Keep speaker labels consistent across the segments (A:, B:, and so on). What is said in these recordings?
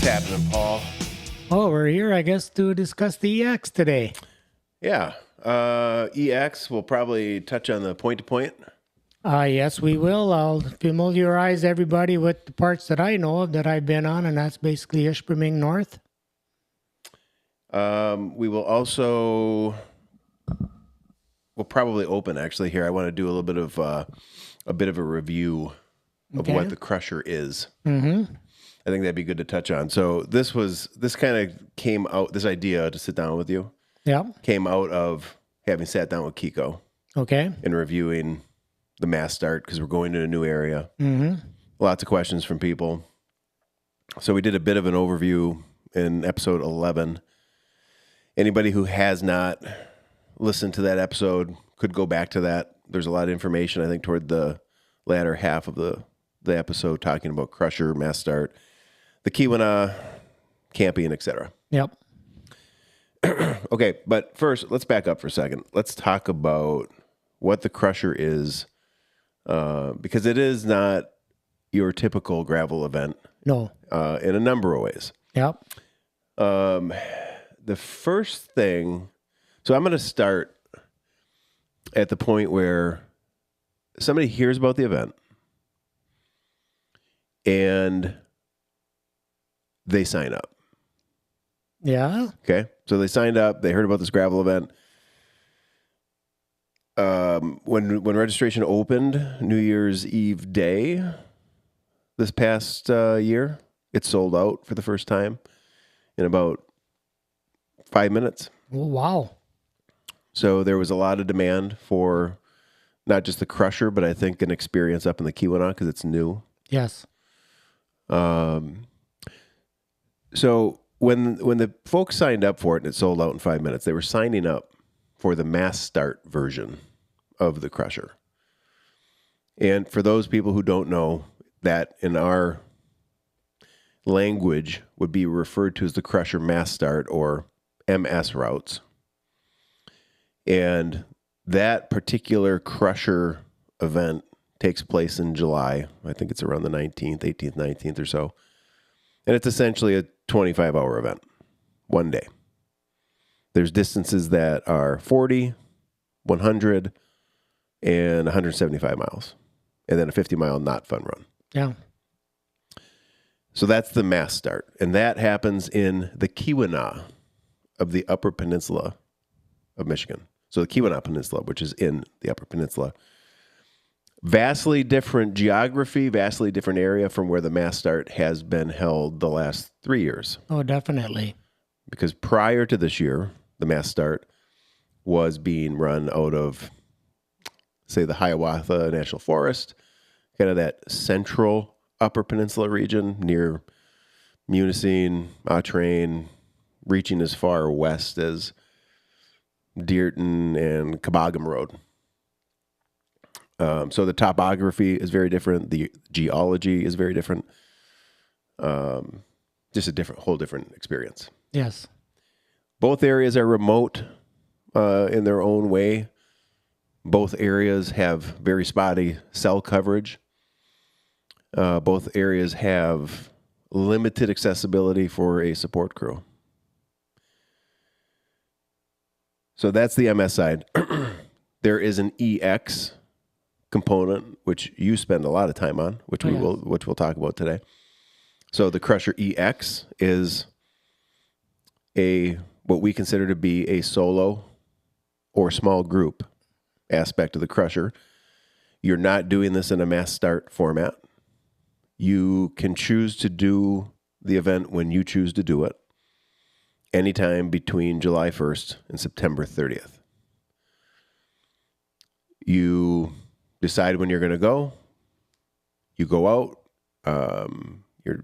A: happening, Paul?
B: Oh, we're here, I guess, to discuss the EX today.
A: Yeah. EX, we'll probably touch on the point-to-point.
B: Yes, we will. I'll familiarize everybody with the parts that I know of that I've been on, and that's basically Ishpeming North.
A: We will also... We'll probably open, actually, here. I want to do a bit of a review of what the crusher is.
B: Mm-hmm.
A: I think that'd be good to touch on. So this kind of came out, this idea to sit down with you, came out of having sat down with Kiko.
B: Okay.
A: And reviewing the mass start because we're going to a new area.
B: Mm-hmm.
A: Lots of questions from people. So we did a bit of an overview in episode 11. Anybody who has not listened to that episode could go back to that. There's a lot of information, I think, toward the latter half of the episode talking about crusher, mass start, the Keweenaw, camping, etc.
B: Yep.
A: Okay, but first, let's back up for a second. Let's talk about what the crusher is, because it is not your typical gravel event.
B: No.
A: In a number of ways.
B: Yep.
A: The first thing, so I'm going to start at the point where somebody hears about the event and they sign up.
B: Yeah.
A: Okay. So they signed up, they heard about this gravel event. When registration opened, New Year's Eve day, this past year, it sold out for the first time in about 5 minutes.
B: Oh, wow.
A: So there was a lot of demand for not just the crusher, but I think an experience up in the Keweenaw because it's new.
B: Yes.
A: So when the folks signed up for it and it sold out in 5 minutes, they were signing up for the mass start version of the crusher. And for those people who don't know, that in our language would be referred to as the crusher mass start or MS routes. And that particular crusher event takes place in July. I think it's around the 19th, 18th, 19th or so. And it's essentially a 25-hour event, one day. There's distances that are 40, 100, and 175 miles. And then a 50-mile not fun run.
B: Yeah.
A: So that's the mass start. And that happens in the Keweenaw of the Upper Peninsula of Michigan. So the Keweenaw Peninsula, which is in the Upper Peninsula. Vastly different geography, vastly different area from where the mass start has been held the last 3 years.
B: Oh, definitely.
A: Because prior to this year, the mass start was being run out of, say, the Hiawatha National Forest, kind of that central Upper Peninsula region near Munising, Autrain, reaching as far west as Deerton and Cabogam Road. So the topography is very different. The geology is very different. Just a whole different experience.
B: Yes.
A: Both areas are remote in their own way. Both areas have very spotty cell coverage. Both areas have limited accessibility for a support crew. So that's the MS side. There is an EX component, which you spend a lot of time on, which we'll talk about today. So the Crusher EX is what we consider to be a solo or small group aspect of the Crusher. You're not doing this in a mass start format. You can choose to do the event when you choose to do it, anytime between July 1st and September 30th. You decide when you're going to go. You go out. You're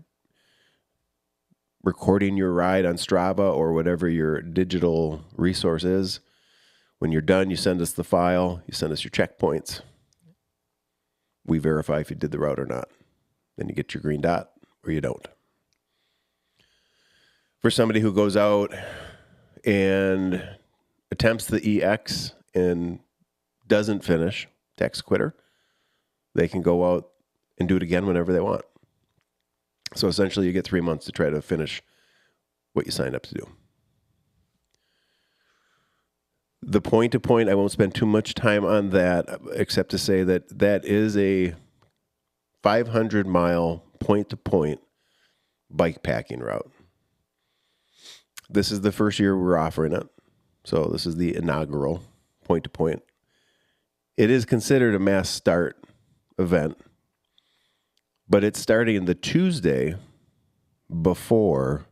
A: recording your ride on Strava or whatever your digital resource is. When you're done, you send us the file. You send us your checkpoints. We verify if you did the route or not. Then you get your green dot or you don't. For somebody who goes out and attempts the EX and doesn't finish, text quitter, they can go out and do it again whenever they want. So essentially you get 3 months to try to finish what you signed up to do. The point-to-point, I won't spend too much time on that, except to say that that is a 500-mile point-to-point bike packing route. This is the first year we're offering it. So this is the inaugural point-to-point. It is considered a mass start event, but it's starting the Tuesday before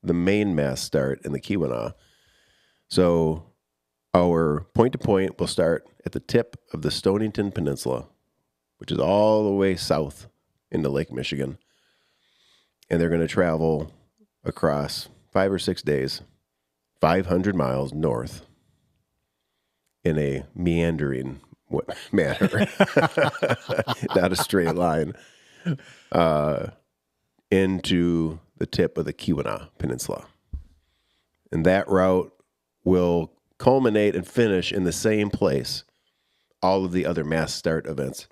A: the main mass start in the Keweenaw. So our point-to-point will start at the tip of the Stonington Peninsula, which is all the way south into Lake Michigan. And they're going to travel across 5 or 6 days, 500 miles north in a meandering manner, not a straight line, into the tip of the Keweenaw Peninsula. And that route will culminate and finish in the same place. All of the other mass start events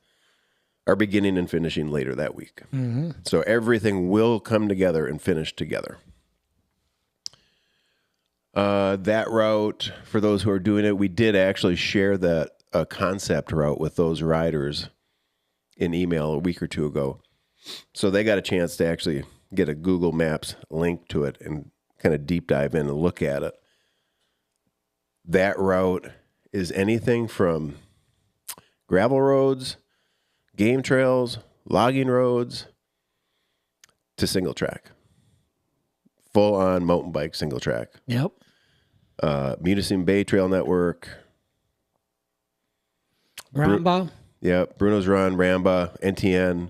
A: are beginning and finishing later that week. Mm-hmm. So everything will come together and finish together. That route, for those who are doing it, we did actually share that concept route with those riders in email a week or two ago. So they got a chance to actually get a Google Maps link to it and kind of deep dive in and look at it. That route is anything from gravel roads, game trails, logging roads, to single track. Full on mountain bike single track.
B: Yep.
A: Munising Bay Trail Network.
B: Ramba.
A: Bruno's Run, Ramba, NTN.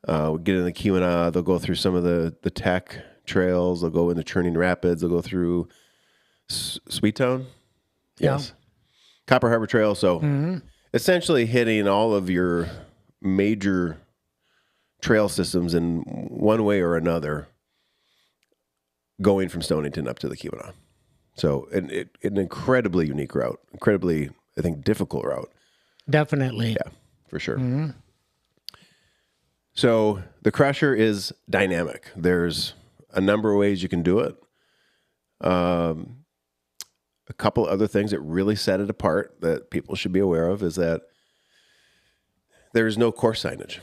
A: We get in the Keweenaw. They'll go through some of the tech trails. They'll go into Churning Rapids. They'll go through Sweet Town. Yes. Yeah. Copper Harbor Trail. So essentially hitting all of your major trail systems in one way or another, going from Stonington up to the Keweenaw. So an incredibly unique route, incredibly, I think, difficult route.
B: Definitely.
A: Yeah, for sure. Mm-hmm. So the Crusher is dynamic. There's a number of ways you can do it. A couple other things that really set it apart that people should be aware of is that there is no course signage.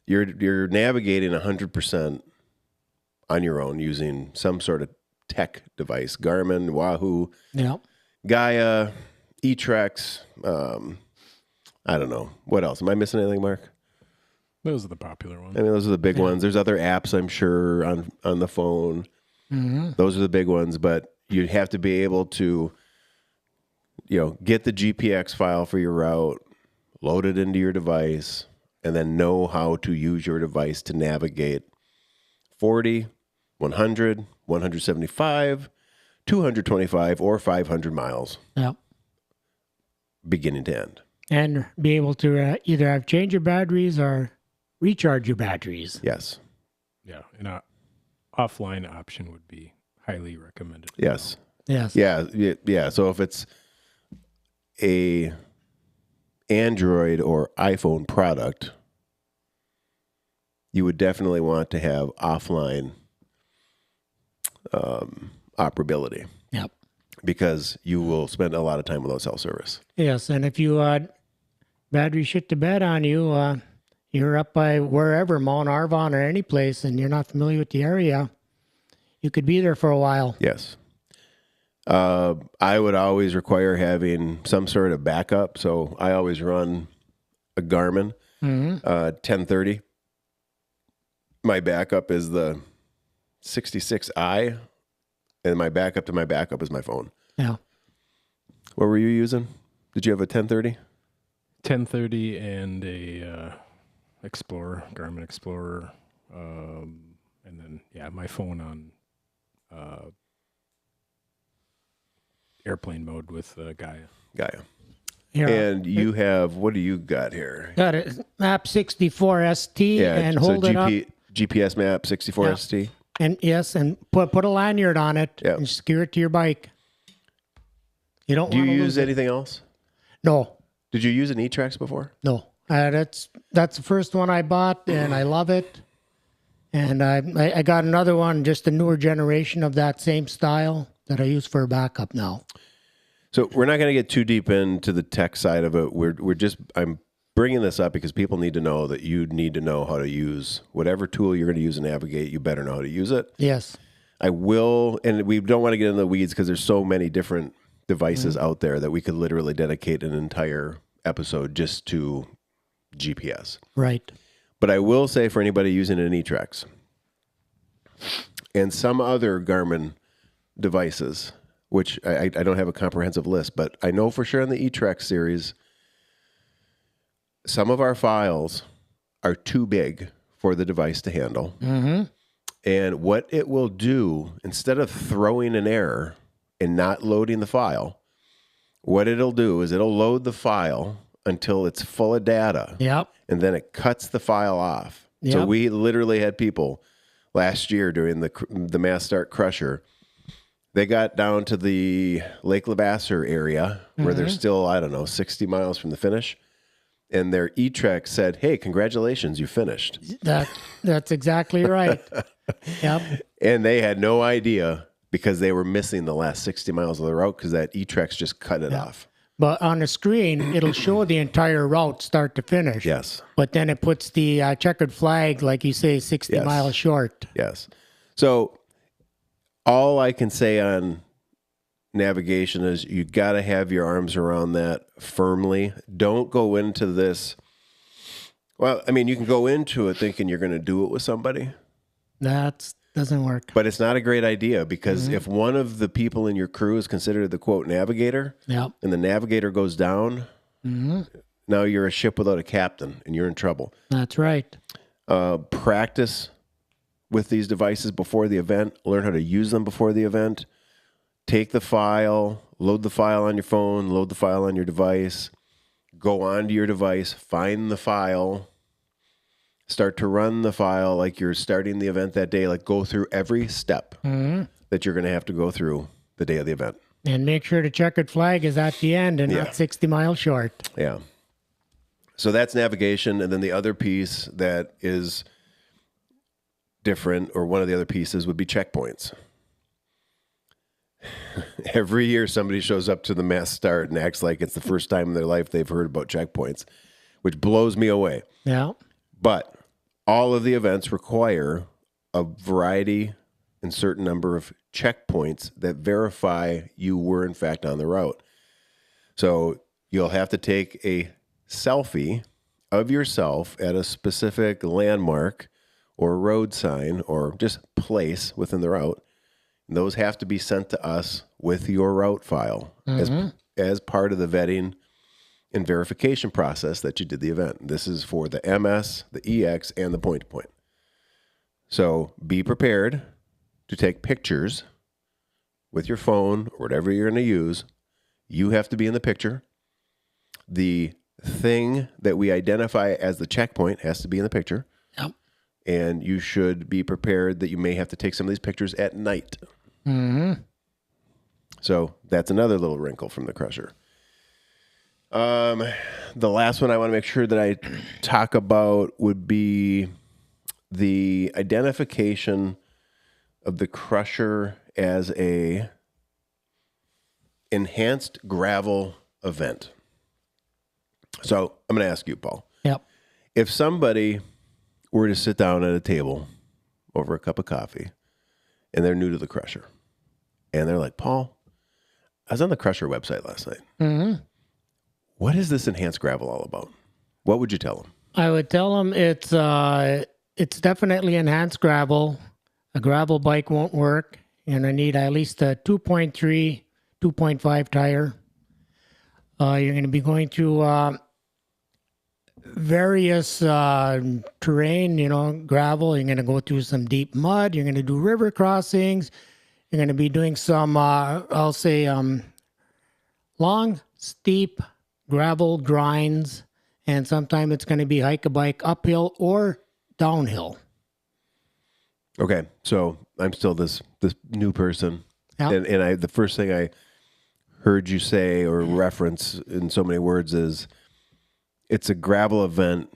A: You're navigating 100% on your own using some sort of tech device, Garmin, Wahoo, Gaia, eTrex. I don't know. What else? Am I missing anything, Mark?
C: Those are the popular ones.
A: I mean, those are the big ones. There's other apps, I'm sure, on the phone. Mm-hmm. Those are the big ones, but you have to be able to, get the GPX file for your route, load it into your device, and then know how to use your device to navigate 40, 100, 175, 225, or 500 miles.
B: Yep.
A: Beginning to end.
B: And be able to either have change your batteries or recharge your batteries.
A: Yes.
C: Yeah, and an offline option would be highly recommended.
A: Yes.
B: Yes.
A: Yeah. So if it's a Android or iPhone product, you would definitely want to have offline operability.
B: Yep.
A: Because you will spend a lot of time without cell service.
B: Yes, and if you battery shit to bed on you, you're up by wherever, Mount Arvon or any place, and you're not familiar with the area, you could be there for a while.
A: Yes. I would always require having some sort of backup, so I always run a Garmin 1030. My backup is the 66i, and my backup to my backup is my phone.
B: Yeah.
A: What were you using? Did you have a 1030?
C: 1030 and a Garmin Explorer, and then my phone on airplane mode with Gaia.
B: Here,
A: and you have, what do you got here?
B: Got it. Map 64 ST, and hold it up.
A: GPS Map 64 ST.
B: And yes, and put a lanyard on it and secure it to your bike. You don't.
A: Do you use anything else?
B: No.
A: Did you use an eTrex before?
B: No. That's the first one I bought, and I love it. And I got another one, just a newer generation of that same style that I use for a backup now.
A: So we're not going to get too deep into the tech side of it. I'm bringing this up because people need to know that you need to know how to use whatever tool you're going to use to navigate. You better know how to use it.
B: Yes.
A: I will, and we don't want to get into the weeds because there's so many different devices out there that we could literally dedicate an entire episode just to GPS.
B: Right.
A: But I will say for anybody using an eTrex and some other Garmin devices, which I don't have a comprehensive list, but I know for sure in the eTrex series, some of our files are too big for the device to handle.
B: Mm-hmm.
A: And what it will do, instead of throwing an error and not loading the file, what it'll do is it'll load the file until it's full of data.
B: Yep.
A: And then it cuts the file off.
B: Yep.
A: So we literally had people last year during the Mass Start Crusher. They got down to the Lake Levasseur area where they're still, 60 miles from the finish. And their eTrex said, "Hey, congratulations, you finished."
B: That's exactly right. Yep.
A: And they had no idea because they were missing the last 60 miles of the route because that eTrex just cut it off.
B: But on the screen, it'll show the entire route start to finish.
A: Yes.
B: But then it puts the checkered flag, like you say, 60 miles short.
A: Yes. So all I can say on navigation is you got to have your arms around that firmly. Don't go into this. Well, I mean, you can go into it thinking you're going to do it with somebody.
B: That doesn't work.
A: But it's not a great idea because if one of the people in your crew is considered the quote navigator,
B: Yep.
A: and the navigator goes down, now you're a ship without a captain and you're in trouble.
B: That's right.
A: Practice with these devices before the event. Learn how to use them before the event. Take the file, load the file on your phone, load the file on your device, go onto your device, find the file, start to run the file like you're starting the event that day. Like go through every step that you're going to have to go through the day of the event.
B: And make sure the checkered flag is at the end and not 60 miles short.
A: Yeah. So that's navigation. And then the other piece that is different, or one of the other pieces, would be checkpoints. Every year somebody shows up to the Mass Start and acts like it's the first time in their life they've heard about checkpoints, which blows me away.
B: Yeah.
A: But all of the events require a variety and certain number of checkpoints that verify you were in fact on the route. So you'll have to take a selfie of yourself at a specific landmark or road sign or just place within the route. And those have to be sent to us with your route file as part of the vetting and verification process that you did the event. This is for the MS, the EX, and the point-to-point. So be prepared to take pictures with your phone or whatever you're going to use. You have to be in the picture. The thing that we identify as the checkpoint has to be in the picture.
B: Yep.
A: And you should be prepared that you may have to take some of these pictures at night. So that's another little wrinkle from the Crusher. The last one I want to make sure that I talk about would be the identification of the Crusher as a enhanced gravel event. So I'm going to ask you, Paul.
B: Yep.
A: If somebody were to sit down at a table over a cup of coffee and they're new to the Crusher and they're like, "Paul, I was on the Crusher website last night. What is this enhanced gravel all about?" What would you tell them?
B: I would tell them it's definitely enhanced gravel. A gravel bike won't work. You're going to need at least a 2.3, 2.5 tire. You're going to be going through various terrain, gravel. You're going to go through some deep mud. You're going to do river crossings. You're going to be doing some, I'll say, long, steep gravel grinds. And sometimes it's going to be hike a bike uphill or downhill.
A: Okay, so I'm still this new person.
B: Yeah.
A: And the first thing I heard you say or reference in so many words is it's a gravel event,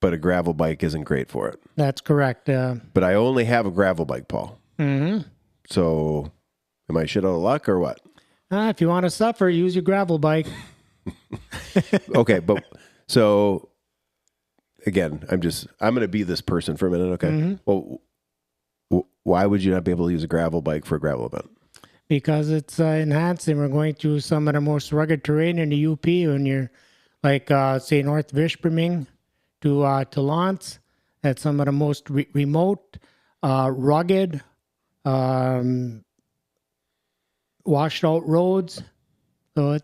A: but a gravel bike isn't great for it.
B: That's correct.
A: But I only have a gravel bike, Paul.
B: Mm-hmm.
A: So am I shit out of luck or what?
B: If you want to suffer, use your gravel bike.
A: Okay, but so again, I'm going to be this person for a minute, okay?
B: Mm-hmm.
A: Well, why would you not be able to use a gravel bike for a gravel event?
B: Because it's enhanced, and we're going through some of the most rugged terrain in the UP. When you're like, say, North Vishpeming to Lance, that's some of the most remote, rugged, washed out roads.
A: So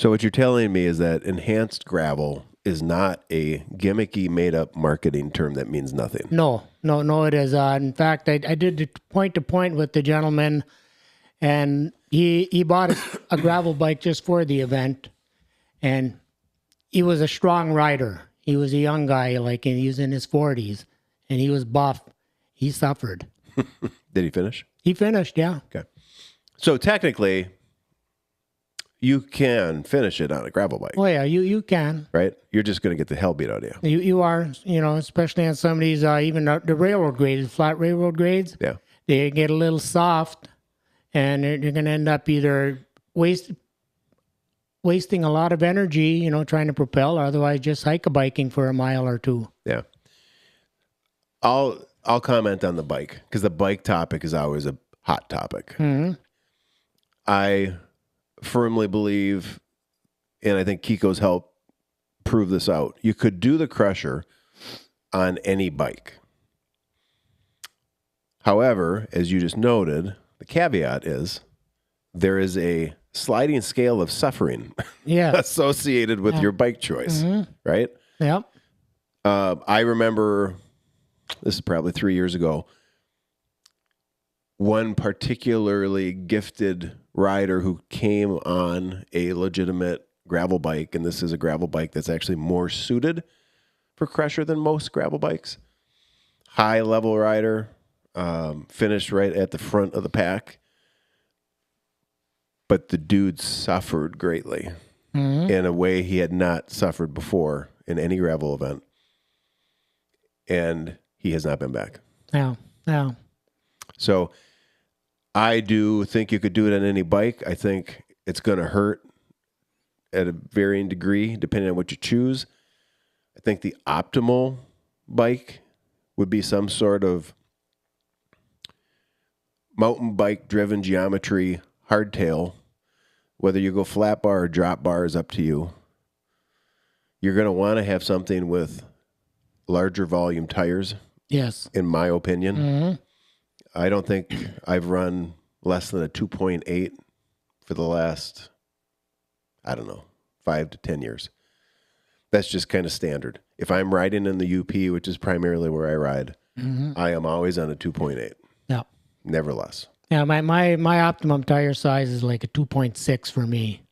A: what you're telling me is that enhanced gravel is not a gimmicky, made-up marketing term that means nothing.
B: No, it is. In fact, I did the point-to-point with the gentleman, and he bought a gravel bike just for the event, and he was a strong rider. He was a young guy, and he was in his 40s, and he was buff. He suffered.
A: Did he finish?
B: He finished, yeah.
A: Okay. So technically, you can finish it on a gravel bike.
B: Oh, yeah, you can.
A: Right? You're just going to get the hell beat out of you.
B: You are, especially on some of these, even the railroad grades, flat railroad grades.
A: Yeah.
B: They get a little soft, and you're going to end up either wasting a lot of energy, trying to propel, or otherwise just hike a biking for a mile or two.
A: Yeah. I'll comment on the bike, because the bike topic is always a hot topic.
B: Mm-hmm.
A: I firmly believe, and I think Kiko's helped prove this out, you could do the Crusher on any bike. However, as you just noted, the caveat is there is a sliding scale of suffering associated with your bike choice, right?
B: Yep.
A: I remember, this is probably 3 years ago, one particularly gifted rider who came on a legitimate gravel bike, and this is a gravel bike that's actually more suited for Crusher than most gravel bikes. High level rider, finished right at the front of the pack, but the dude suffered greatly in a way he had not suffered before in any gravel event, and he has not been back.
B: Yeah.
A: So I do think you could do it on any bike. I think it's going to hurt at a varying degree, depending on what you choose. I think the optimal bike would be some sort of mountain bike driven geometry hardtail. Whether you go flat bar or drop bar is up to you. You're going to want to have something with larger volume tires. Yes. In my opinion. Mm-hmm. I don't think I've run less than a 2.8 for the last, 5 to 10 years. That's just kind of standard. If I'm riding in the UP, which is primarily where I ride, I am always on a 2.8. Yeah. Never less.
B: Yeah, my optimum tire size is like a 2.6 for me.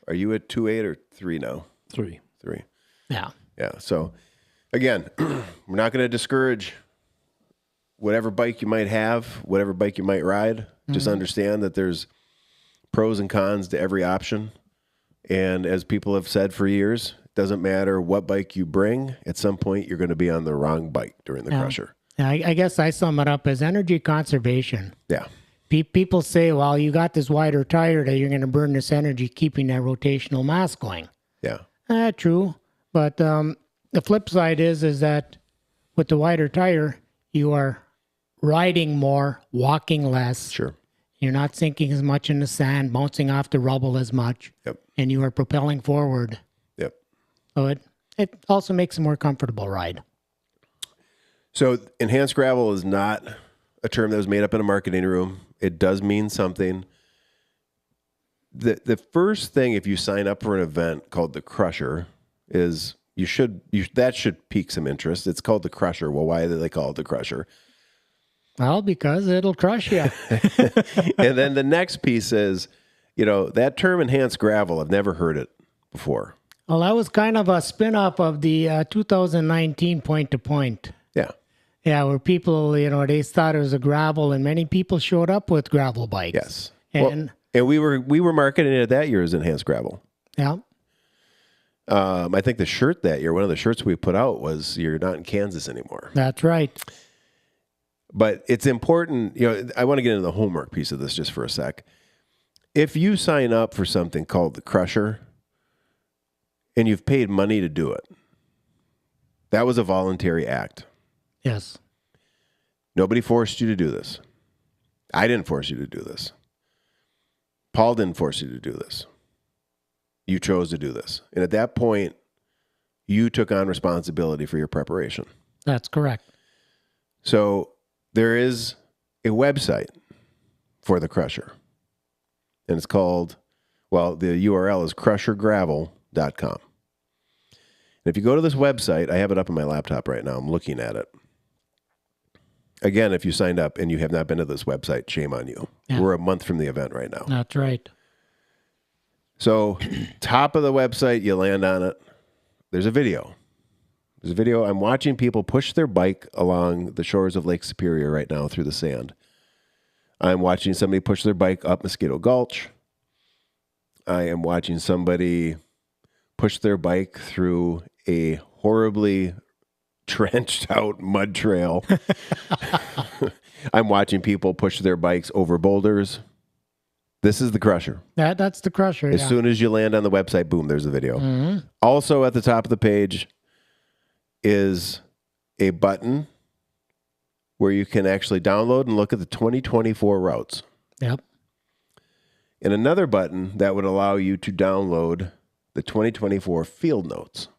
A: Are you at 2.8 or 3 now?
C: 3.
A: 3.
B: Yeah.
A: Yeah. So, again, we're not going to discourage whatever bike you might have, whatever bike you might ride. Just understand that there's pros and cons to every option. And as people have said for years, it doesn't matter what bike you bring. At some point, you're going to be on the wrong bike during the Crusher.
B: Yeah, I guess I sum it up as energy conservation.
A: Yeah.
B: People say, well, you got this wider tire that you're going to burn this energy keeping that rotational mass going.
A: Yeah.
B: True. But the flip side is that with the wider tire, you are riding more, walking less.
A: Sure.
B: You're not sinking as much in the sand, bouncing off the rubble as much.
A: Yep.
B: And you are propelling forward.
A: Yep.
B: So it also makes a more comfortable ride.
A: So enhanced gravel is not a term that was made up in a marketing room. It does mean something. The first thing, if you sign up for an event called the Crusher, is that should pique some interest. It's called the Crusher. Well, why do they call it the Crusher?
B: Well, because it'll crush you.
A: And then the next piece is, that term enhanced gravel, I've never heard it before.
B: Well, that was kind of a spin-off of the 2019 point-to-point.
A: Yeah.
B: Yeah, where people, they thought it was a gravel, and many people showed up with gravel bikes.
A: Yes.
B: And
A: we were marketing it that year as enhanced gravel.
B: Yeah.
A: I think the shirt that year, one of the shirts we put out was "You're not in Kansas anymore."
B: That's right.
A: But it's important, I want to get into the homework piece of this just for a sec. If you sign up for something called the Crusher and you've paid money to do it, that was a voluntary act.
B: Yes.
A: Nobody forced you to do this. I didn't force you to do this. Paul didn't force you to do this. You chose to do this. And at that point, you took on responsibility for your preparation.
B: That's correct.
A: So there is a website for the Crusher. And it's called, the URL is crushergravel.com. And if you go to this website, I have it up on my laptop right now. I'm looking at it. Again, if you signed up and you have not been to this website, shame on you. Yeah. We're a month from the event right now.
B: That's right.
A: So top of the website, you land on it. There's a video. I'm watching people push their bike along the shores of Lake Superior right now through the sand. I'm watching somebody push their bike up Mosquito Gulch. I am watching somebody push their bike through a horribly trenched out mud trail. I'm watching people push their bikes over boulders. This is the Crusher.
B: That's the Crusher.
A: As soon as you land on the website, boom, there's the video. Mm-hmm. Also at the top of the page is a button where you can actually download and look at the 2024 routes.
B: Yep.
A: And another button that would allow you to download the 2024 field notes.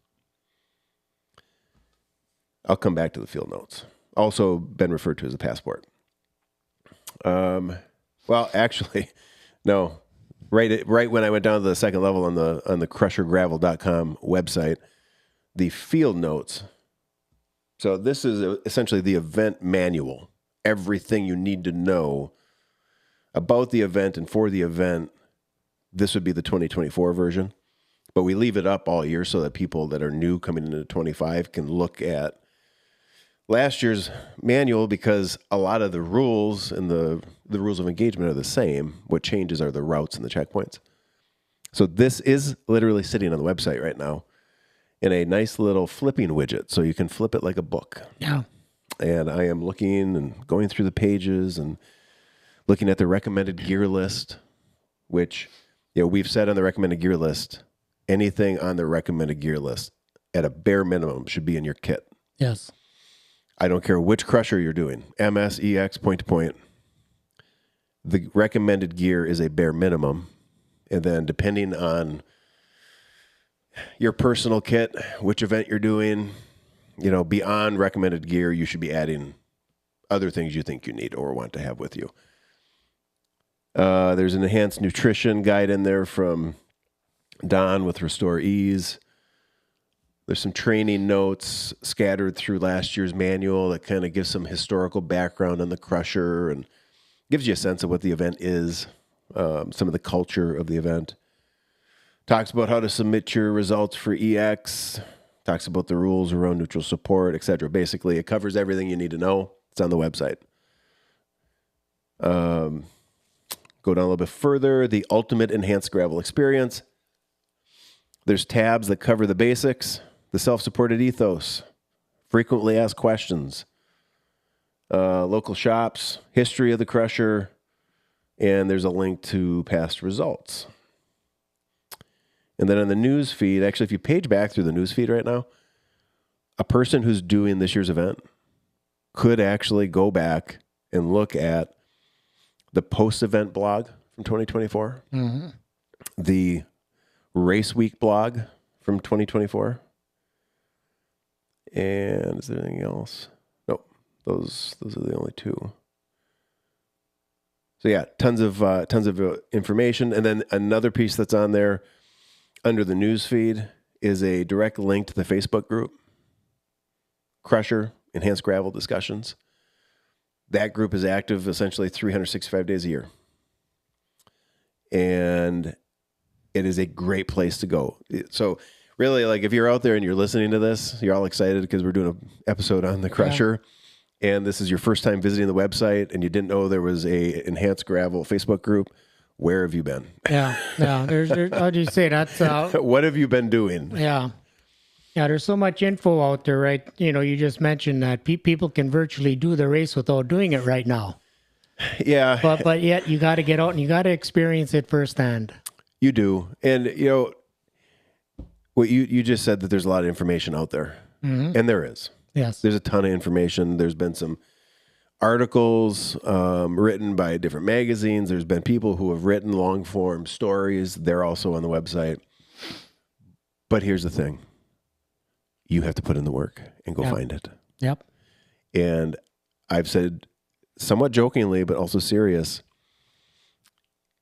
A: I'll come back to the field notes. Also been referred to as a passport. Actually, no. Right when I went down to the second level on the crushergravel.com website, the field notes. So this is essentially the event manual. Everything you need to know about the event and for the event. This would be the 2024 version. But we leave it up all year so that people that are new coming into 25 can look at last year's manual, because a lot of the rules and the rules of engagement are the same. What changes are the routes and the checkpoints. So this is literally sitting on the website right now in a nice little flipping widget. So you can flip it like a book.
B: Yeah.
A: And I am looking and going through the pages and looking at the recommended gear list, which, we've said on the recommended gear list, anything on the recommended gear list at a bare minimum should be in your kit.
B: Yes.
A: I don't care which Crusher you're doing, MS, EX, point to point. The recommended gear is a bare minimum. And then depending on your personal kit, which event you're doing, beyond recommended gear, you should be adding other things you think you need or want to have with you. There's an enhanced nutrition guide in there from Don with Restore Ease. There's some training notes scattered through last year's manual that kind of gives some historical background on the Crusher and gives you a sense of what the event is, some of the culture of the event. Talks about how to submit your results for EX. Talks about the rules around neutral support, etc. Basically, it covers everything you need to know. It's on the website. Go down a little bit further. The Ultimate Enhanced Gravel Experience. There's tabs that cover the basics. The self-supported ethos, frequently asked questions, local shops, history of the Crusher, and there's a link to past results. And then on the news feed, actually, if you page back through the news feed right now, a person who's doing this year's event could actually go back and look at the post-event blog from 2024, the race week blog from 2024. And is there anything else? Nope. Those are the only two. So yeah, tons of information. And then another piece that's on there under the news feed is a direct link to the Facebook group, Crusher Enhanced Gravel Discussions. That group is active essentially 365 days a year. And it is a great place to go. So really, if you're out there and you're listening to this, you're all excited because we're doing an episode on the Crusher, and this is your first time visiting the website, and you didn't know there was a Enhanced Gravel Facebook group. where have you been?
B: Yeah. There's how do you say that's
A: What have you been doing?
B: yeah. Yeah, there's so much info out there, right? You just mentioned that people can virtually do the race without doing it right now.
A: Yeah.
B: But yet you got to get out and you got to experience it firsthand.
A: You do. And, what you just said that there's a lot of information out there.
B: Mm-hmm.
A: And there is.
B: Yes.
A: There's a ton of information. There's been some articles written by different magazines. There's been people who have written long form stories. They're also on the website. But here's the thing. You have to put in the work and go find it.
B: Yep.
A: And I've said somewhat jokingly, but also serious,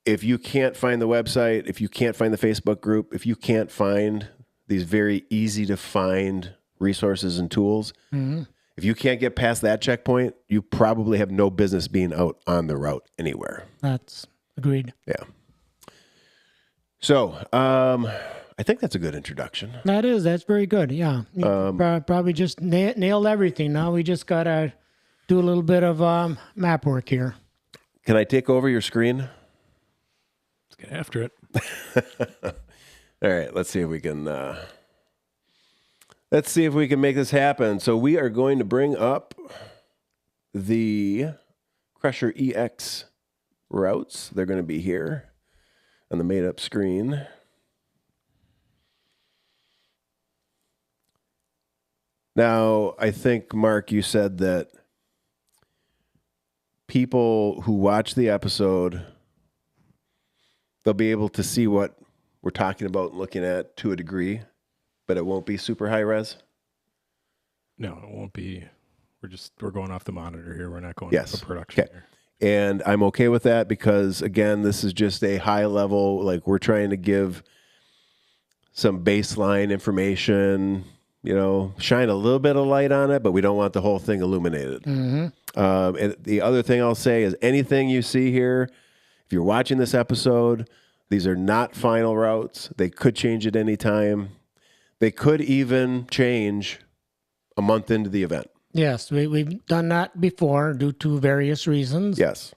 A: if you can't find the website, if you can't find the Facebook group, if you can't find these very easy to find resources and tools, if you can't get past that checkpoint, you probably have no business being out on the route anywhere.
B: That's agreed.
A: Yeah. So, I think that's a good introduction.
B: That's very good. Yeah. You probably just nailed everything. Now we just got to do a little bit of map work here.
A: Can I take over your screen?
C: Let's get after it.
A: All right, let's see if we can make this happen. So we are going to bring up the Crusher EX routes. They're going to be here on the made-up screen. Now, I think, Mark, you said that people who watch the episode, they'll be able to see what we're talking about and looking at to a degree, but it won't be super high res?
C: No, it won't be. We're going off the monitor here. We're not going off
A: Yes.
C: the production
A: Okay.
C: here.
A: And I'm okay with that because, again, this is just a high level, like we're trying to give some baseline information, shine a little bit of light on it, but we don't want the whole thing illuminated.
B: Mm-hmm.
A: And the other thing I'll say is anything you see here, if you're watching this episode, these are not final routes. They could change at any time. They could even change a month into the event.
B: Yes, we've done that before due to various reasons.
A: Yes.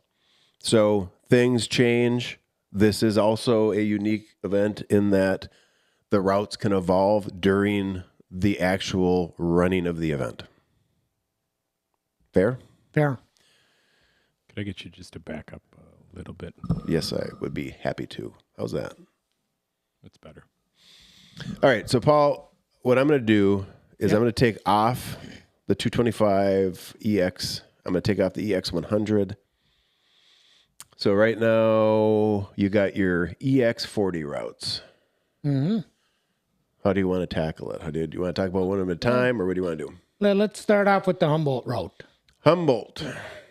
A: So things change. This is also a unique event in that the routes can evolve during the actual running of the event. Fair?
B: Fair.
C: Could I get you just to back up a little bit?
A: Yes, I would be happy to. How's that?
C: That's better.
A: All right. So, Paul, what I'm going to do is I'm going to take off the 225 EX. I'm going to take off the EX 100. So right now you got your EX 40 routes.
B: Mm-hmm.
A: How do you want to tackle it? Do you want to talk about one at a time, or what do you want to do?
B: Let's start off with the Humboldt route.
A: Humboldt.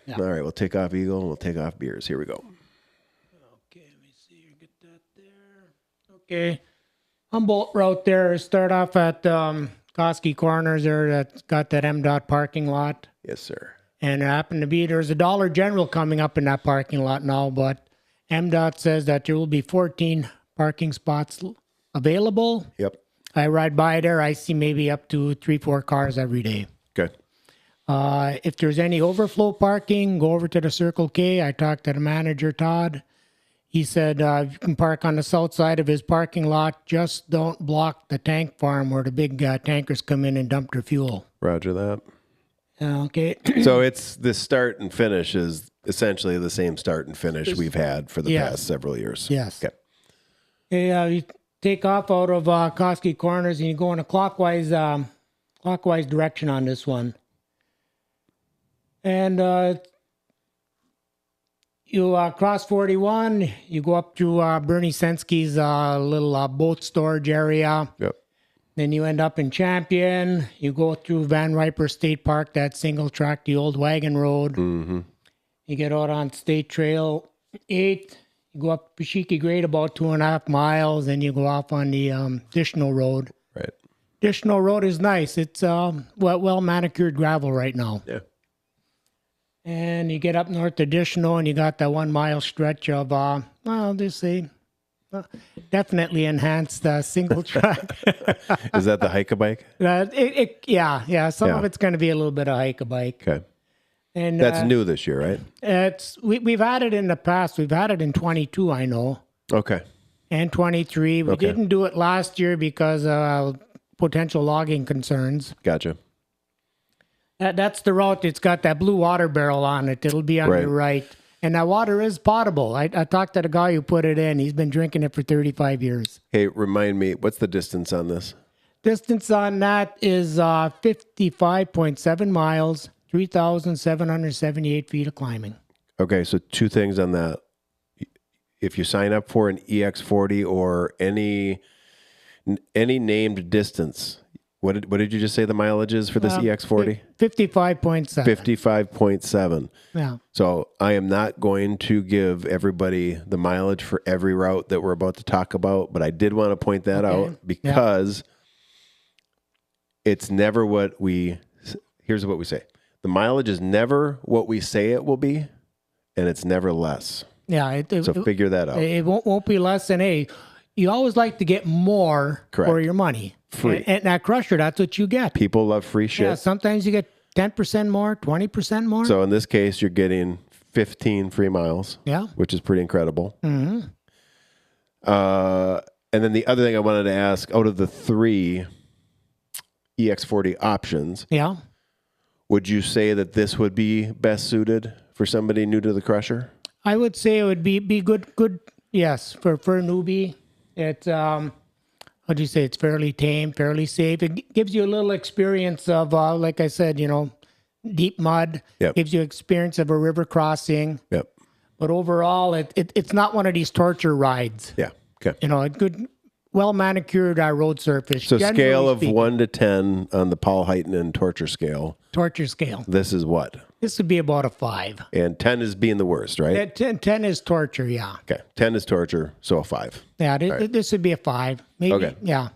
B: Yeah.
A: All right, we'll take off Eagle and we'll take off Beers. Here we go.
B: Okay, let me see. Get that there. Okay. Humboldt route there. Start off at Koski Corners there. That's got that MDOT parking lot.
A: Yes, sir.
B: And there happened to be, there's a Dollar General coming up in that parking lot now, but MDOT says that there will be 14 parking spots available.
A: Yep.
B: I ride by there. I see maybe up to 3-4 cars every day.
A: Okay.
B: If there's any overflow parking, go over to the Circle K. I talked to the manager, Todd. He said you can park on the south side of his parking lot. Just don't block the tank farm where the big tankers come in and dump their fuel.
A: Roger that.
B: Okay.
A: So it's the start and finish is essentially the same start and finish we've had for the past several years.
B: Yes.
A: Okay.
B: Okay, you take off out of Koski Corners and you go in a clockwise direction on this one. And you cross 41, you go up to Bernie Sensky's little boat storage area.
A: Yep.
B: Then you end up in Champion. You go through Van Riper State Park, that single track, the old wagon road.
A: Mm-hmm.
B: You get out on State Trail 8. You go up Pashiki Grade about 2.5 miles, and you go off on the Dishno Road.
A: Right.
B: Dishno Road is nice. It's well manicured gravel right now.
A: Yeah.
B: And you get up north to Dishno, and you got that 1 mile stretch of, just say, definitely enhanced single track.
A: Is that the hike-a-bike?
B: Yeah. Some of it's going to be a little bit of hike-a-bike.
A: Okay.
B: And
A: That's new this year, right?
B: We've had it in the past. We've had it in 22, I know,
A: Okay.
B: and 23. We
A: Okay.
B: didn't do it last year because of potential logging concerns.
A: Gotcha.
B: That's the route. It's got that blue water barrel on it. It'll be on
A: Right.
B: your right. And that water is potable. I talked to the guy who put it in. He's been drinking it for 35 years.
A: Hey, remind me, what's the distance on this?
B: Distance on that is 55.7 miles, 3,778 feet of climbing.
A: Okay, so two things on that. If you sign up for an EX40 or any named distance, what did you just say the mileage is for this EX40?
B: 55.7.
A: 55.7.
B: Yeah.
A: So I am not going to give everybody the mileage for every route that we're about to talk about, but I did want to point that out because it's never here's what we say. The mileage is never what we say it will be, and it's never less.
B: Yeah.
A: So figure that out.
B: It won't be less than you always like to get more for your money.
A: Free.
B: And that crusher, that's what you get.
A: People love free shit.
B: Yeah, sometimes you get 10% more, 20% more.
A: So in this case, you're getting 15 free miles.
B: Yeah.
A: Which is pretty incredible.
B: Mm-hmm.
A: And then the other thing I wanted to ask, out of the 3 EX40 options, would you say that this would be best suited for somebody new to the crusher? I
B: would say it would be good. Yes, for a newbie. It's what do you say? It's fairly tame, fairly safe. It gives you a little experience of, like I said, deep mud.
A: Yep.
B: Gives you experience of a river crossing.
A: Yep.
B: But overall, it's not one of these torture rides.
A: Yeah. Okay.
B: A good, well manicured road surface.
A: So scale of 1 to 10 on the Paul Hytinen torture scale.
B: Torture scale.
A: This is what?
B: This would be about a 5.
A: And 10 is being the worst, right?
B: 10 is torture, yeah.
A: Okay. 10 is torture, so a 5.
B: Yeah, this would be a 5. Maybe.
A: Okay.
B: Yeah.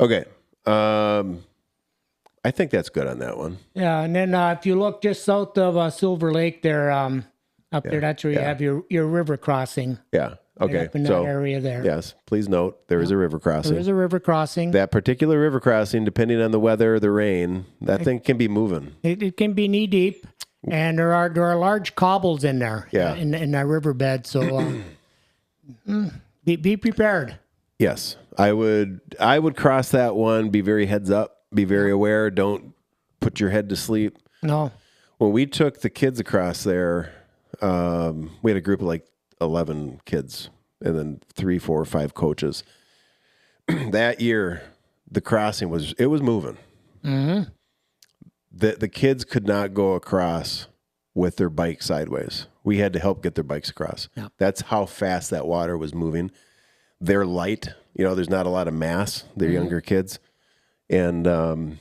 A: Okay. I think that's good on that one.
B: Yeah, and then if you look just south of Silver Lake there, up there, that's where you have your river crossing.
A: Yeah. Okay.
B: Up in that area there.
A: Yes. Please note, there is a river crossing.
B: There is a river crossing.
A: That particular river crossing, depending on the weather or the rain, that thing can be moving.
B: It can be knee deep, and there are large cobbles in there.
A: Yeah.
B: In that riverbed. So be prepared.
A: Yes, I would cross that one. Be very heads up. Be very aware. Don't put your head to sleep.
B: No.
A: When we took the kids across there, we had a group of like 11 kids and then 3, 4, 5 coaches. That year, the crossing was moving.
B: Mm-hmm.
A: The kids could not go across with their bike sideways. We had to help get their bikes across.
B: Yeah.
A: That's how fast that water was moving. They're light. There's not a lot of mass. They're younger kids. And I'm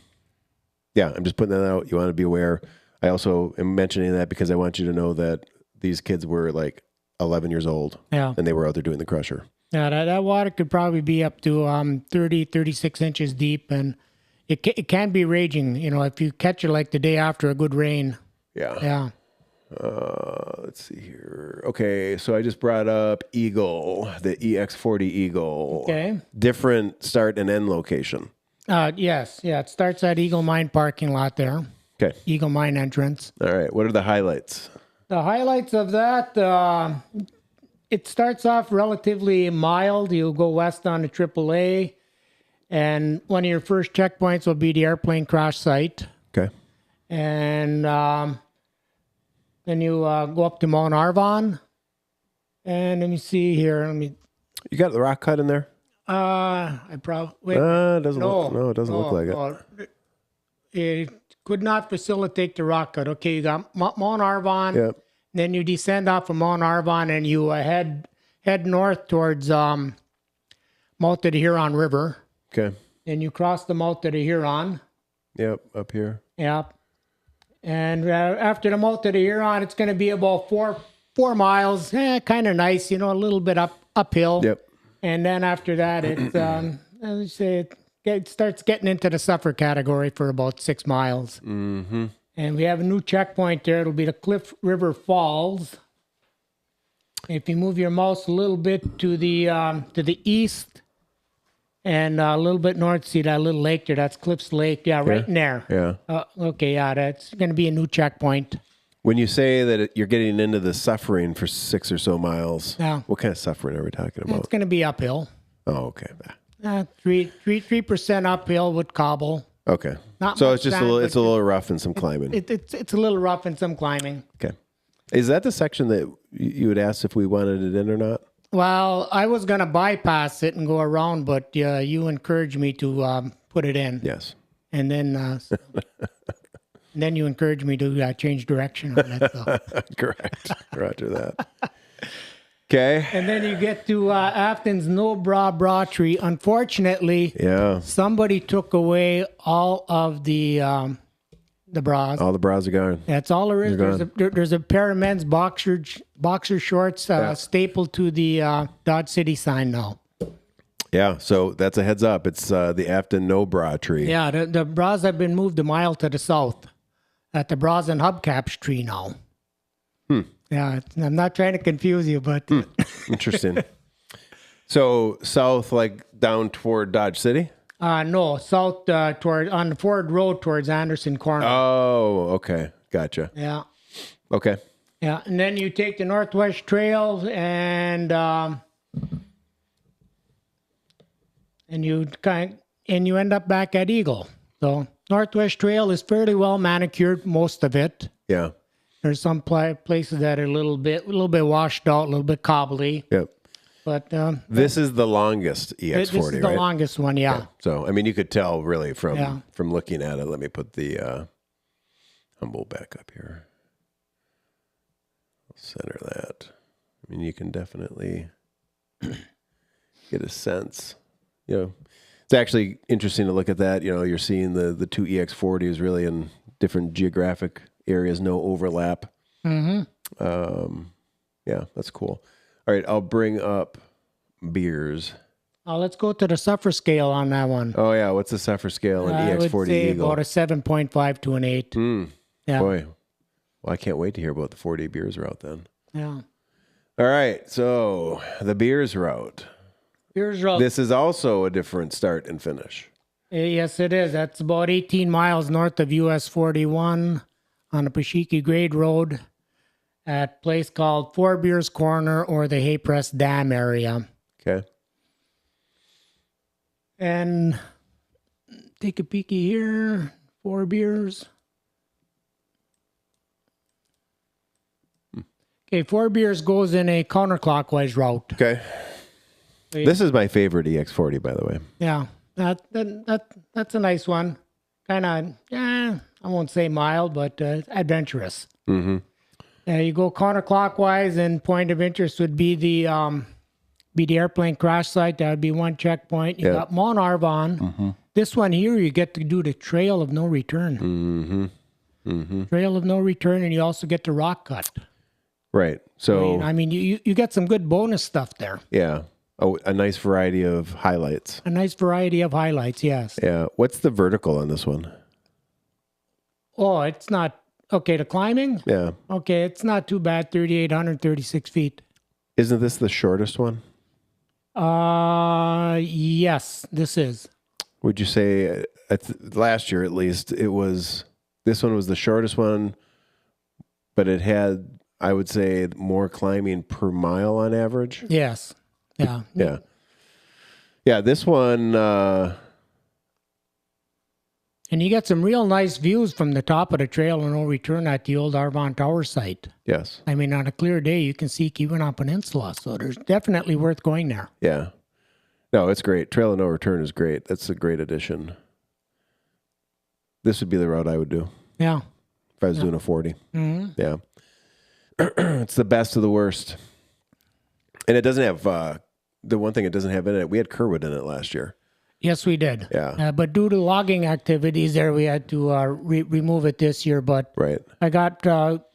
A: just putting that out. You want to be aware. I also am mentioning that because I want you to know that these kids were like 11 years old.
B: Yeah.
A: And they were out there doing the crusher.
B: Yeah, that water could probably be up to 30, 36 inches deep, and it can be raging, if you catch it like the day after a good rain.
A: Yeah.
B: Yeah.
A: Let's see here. Okay, so I just brought up Eagle, the EX40 Eagle.
B: Okay.
A: Different start and end location.
B: Yes. Yeah, it starts at Eagle Mine parking lot there.
A: Okay.
B: Eagle Mine entrance.
A: All right. What are the highlights?
B: The highlights of that, it starts off relatively mild. You'll go west on the AAA, and one of your first checkpoints will be the airplane crash site.
A: Okay.
B: And then you go up to Mount Arvon. And let me see here.
A: You got the rock cut in there?
B: I probably...
A: It doesn't look like it.
B: It could not facilitate the rock cut. Okay, you got Mount Arvon.
A: Yep.
B: Then you descend off of Mount Arvon and you head north towards mouth of the Huron River.
A: Okay.
B: Then you cross the mouth of the Huron.
A: Yep, up here.
B: Yep. And after the mouth of the Huron, it's going to be about 4 miles. Kind of nice, a little bit uphill.
A: Yep.
B: And then after that, it starts getting into the suffer category for about 6 miles.
A: Mm-hmm.
B: And we have a new checkpoint there. It'll be the Cliff River Falls. If you move your mouse a little bit to the east, And a little bit north, see that little lake there? That's Cliffs Lake. Yeah, right in there.
A: Yeah.
B: Okay, yeah, that's going to be a new checkpoint.
A: When you say that you're getting into the suffering for 6 or so miles, what kind of suffering are we talking about?
B: It's going to be uphill.
A: Oh, okay.
B: 3% uphill with cobble.
A: Okay.
B: Not
A: so
B: much
A: it's just
B: sand,
A: it's a little rough and some climbing.
B: It's a little rough and some climbing.
A: Okay. Is that the section that you would ask if we wanted it in or not?
B: Well, I was going to bypass it and go around, but you encouraged me to put it in.
A: Yes.
B: And then then you encouraged me to change direction on it. So.
A: Correct. Roger that. Okay.
B: And then you get to Afton's No Bra Tree. Unfortunately, somebody took away all of the bras.
A: All the bras are gone.
B: That's all there is. There's a pair of men's boxer shorts stapled to the Dodge City sign now.
A: Yeah, so that's a heads up. It's the Afton No Bra Tree.
B: Yeah, the bras have been moved a mile to the south at the Bras and Hubcaps tree now. Yeah, I'm not trying to confuse you, but...
A: Interesting. So south, like down toward Dodge City?
B: No, south toward on the Ford Road towards Anderson Corner.
A: Oh, okay. Gotcha.
B: Yeah.
A: Okay.
B: Yeah, and then you take the Northwest Trail and you end up back at Eagle. So Northwest Trail is fairly well manicured, most of it.
A: Yeah.
B: There's some places that are a little bit washed out, a little bit cobbly.
A: Yep.
B: But
A: this is the longest EX40,
B: this is the longest one, yeah.
A: So, I mean, you could tell really from looking at it. Let me put the Humboldt back up here. I'll center that. I mean, you can definitely get a sense. You know, it's actually interesting to look at that. You know, you're seeing the two EX40s really in different geographic areas, no overlap. Yeah, that's cool. All right, I'll bring up beers.
B: Let's go to the suffer scale on that one.
A: Oh, yeah. What's the suffer scale in EX40
B: I would say
A: Eagle?
B: about a 7.5 to an 8. Yeah.
A: Boy, well, I can't wait to hear about the 4-day beers route then.
B: Yeah.
A: All right, so the beers route.
B: Beers route.
A: This is also a different start and finish.
B: Yes, it is. That's about 18 miles north of US 41 on the Pashiki Grade Road at a place called Four Beers Corner or the Haypress Dam area.
A: Okay.
B: And take a peeky here. 4 Beers. Okay, 4 Beers goes in a counterclockwise route.
A: Okay. This is my favorite EX40, by the way.
B: Yeah, that's a nice one. Kind of, I won't say mild, but adventurous.
A: Mm-hmm.
B: You go counterclockwise, and point of interest would be the airplane crash site. That would be one checkpoint. You got Mount Arvon. Mm-hmm. This one here, you get to do the Trail of No Return.
A: Mm-hmm. Mm-hmm.
B: Trail of No Return, and you also get the rock cut.
A: Right. So
B: I mean, you get some good bonus stuff there.
A: Yeah. Oh, a nice variety of highlights.
B: A nice variety of highlights, yes.
A: Yeah. What's the vertical on this one?
B: Oh, it's not... Okay, the climbing?
A: Yeah.
B: Okay, it's not too bad, 3,836 feet.
A: Isn't this the shortest one?
B: Yes, this is.
A: Would you say, last year at least, this one was the shortest one, but it had, I would say, more climbing per mile on average?
B: Yes. Yeah.
A: Yeah. Yeah, this one...
B: and you get some real nice views from the top of the Trail of No Return at the old Arvon Tower site.
A: Yes.
B: I mean, on a clear day, you can see Keweenaw Peninsula, so there's definitely worth going there.
A: Yeah. No, it's great. Trail of No Return is great. That's a great addition. This would be the route I would do.
B: Yeah.
A: If I was doing a 40.
B: Mm-hmm.
A: Yeah. It's the best of the worst. And it doesn't have, the one thing it doesn't have in it, we had Kerwood in it last year.
B: Yes, we did.
A: Yeah.
B: But due to logging activities there, we had to remove it this year. But
A: right.
B: I got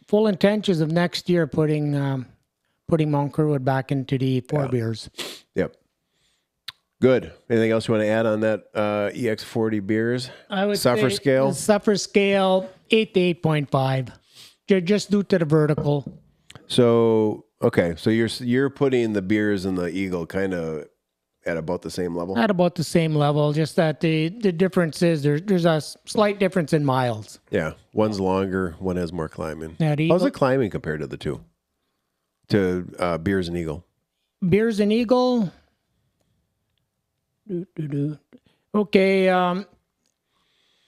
B: full intentions of next year putting Mount Kerwood back into the 4 Beers.
A: Yep. Good. Anything else you want to add on that EX40 beers?
B: I would
A: Suffer
B: say
A: scale?
B: Suffer scale 8 to 8.5. Just due to the vertical.
A: So, okay. So you're putting the beers and the Eagle kind of at about the same level?
B: At about the same level, just that the difference is there's a slight difference in miles.
A: Yeah. One's longer, one has more climbing.
B: That
A: How's it climbing compared to the two? To Beers and Eagle?
B: Beers and Eagle. Okay.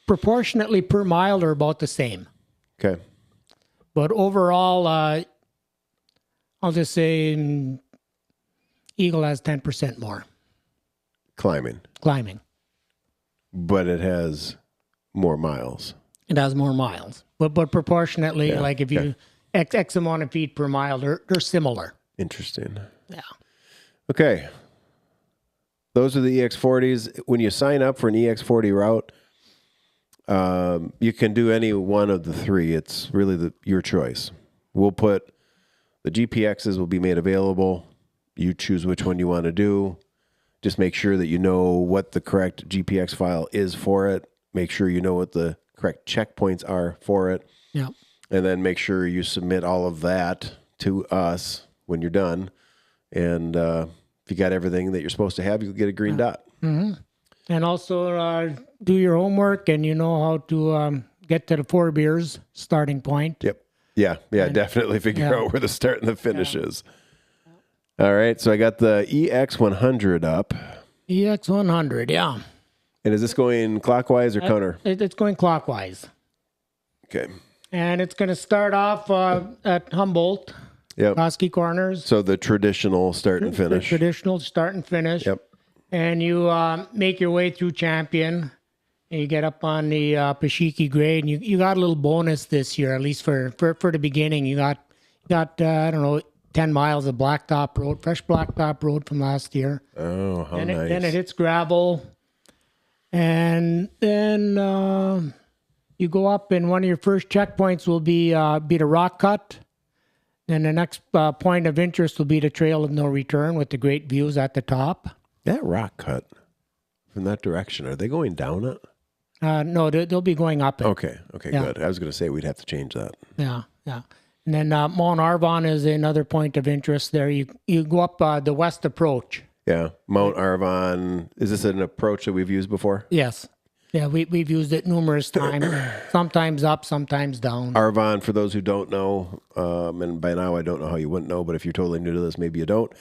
B: Proportionately per mile, they're about the same.
A: Okay.
B: But overall, I'll just say Eagle has 10% more.
A: Climbing.
B: But
A: it has more miles.
B: It has more miles. But proportionately, like if you X amount of feet per mile, they're similar.
A: Interesting.
B: Yeah.
A: Okay. Those are the EX40s. When you sign up for an EX40 route, you can do any one of the three. It's really your choice. We'll put the GPXs will be made available. You choose which one you want to do. Just make sure that you know what the correct GPX file is for it. Make sure you know what the correct checkpoints are for it.
B: Yeah.
A: And then make sure you submit all of that to us when you're done. And if you got everything that you're supposed to have, you'll get a green dot.
B: Mm-hmm. And also do your homework, and you know how to get to the 4 beers starting point.
A: Yep. Yeah, definitely figure out where the start and the finish is. All right, so I got the EX100 up.
B: EX100, yeah.
A: And is this going clockwise or counter?
B: It's going clockwise.
A: Okay.
B: And it's going to start off at Humboldt, Koski Corners.
A: So the traditional start and finish.
B: The traditional start and finish.
A: Yep.
B: And you make your way through Champion, and you get up on the Pashiki grade, and you got a little bonus this year, at least for the beginning. You got I don't know, 10 miles of blacktop road, fresh blacktop road from last year.
A: Oh, how nice.
B: Then it hits gravel, and then you go up, and one of your first checkpoints will be the rock cut. Then the next point of interest will be the trail of no return with the great views at the top.
A: That rock cut from that direction, are they going down it?
B: No, they'll be going up it.
A: Okay, good. I was going to say we'd have to change that.
B: Yeah. And then Mount Arvon is another point of interest there. You go up the west approach.
A: Yeah, Mount Arvon. Is this an approach that we've used before?
B: Yes. Yeah, we've used it numerous times. Sometimes up, sometimes down.
A: Arvon, for those who don't know, and by now I don't know how you wouldn't know, but if you're totally new to this, maybe you don't.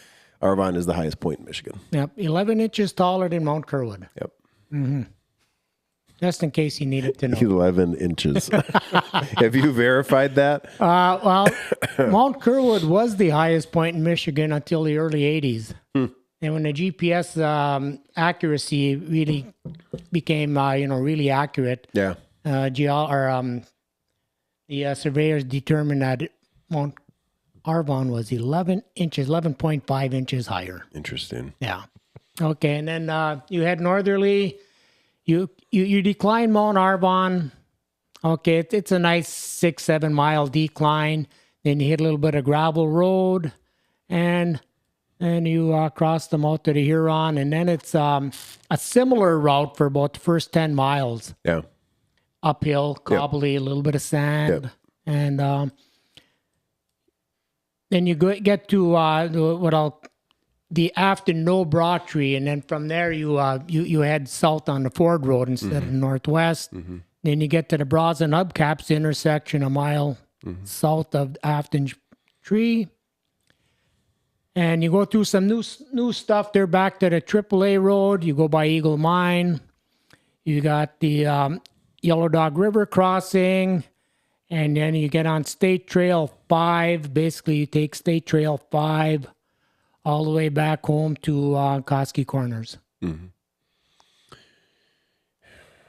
A: Arvon is the highest point in Michigan.
B: Yep, 11 inches taller than Mount Kerwood.
A: Yep.
B: Mm-hmm. Just in case you needed to know.
A: 11 inches. Have you verified that?
B: Well, Mount Kerwood was the highest point in Michigan until the early 80s. And when the GPS accuracy really became, really accurate,
A: the
B: surveyors determined that Mount Arvon was 11.5 inches higher.
A: Interesting.
B: Yeah. Okay, and then you head northerly. You decline Mount Arvon. Okay, it's a nice 6-7 mile decline. Then you hit a little bit of gravel road, and then you cross them out to the Huron, and then it's a similar route for about the first 10 miles.
A: Yeah.
B: Uphill, cobbly, a little bit of sand, and then you get to the Afton No Bra Tree, and then from there you head south on the Ford Road instead of northwest. Mm-hmm. Then you get to the Bras and Hubcaps intersection a mile south of Afton Tree. And you go through some new stuff there back to the AAA Road. You go by Eagle Mine. You got the Yellow Dog River crossing. And then you get on State Trail 5. Basically, you take State Trail 5 all the way back home to Koski Corners.
A: Mm-hmm.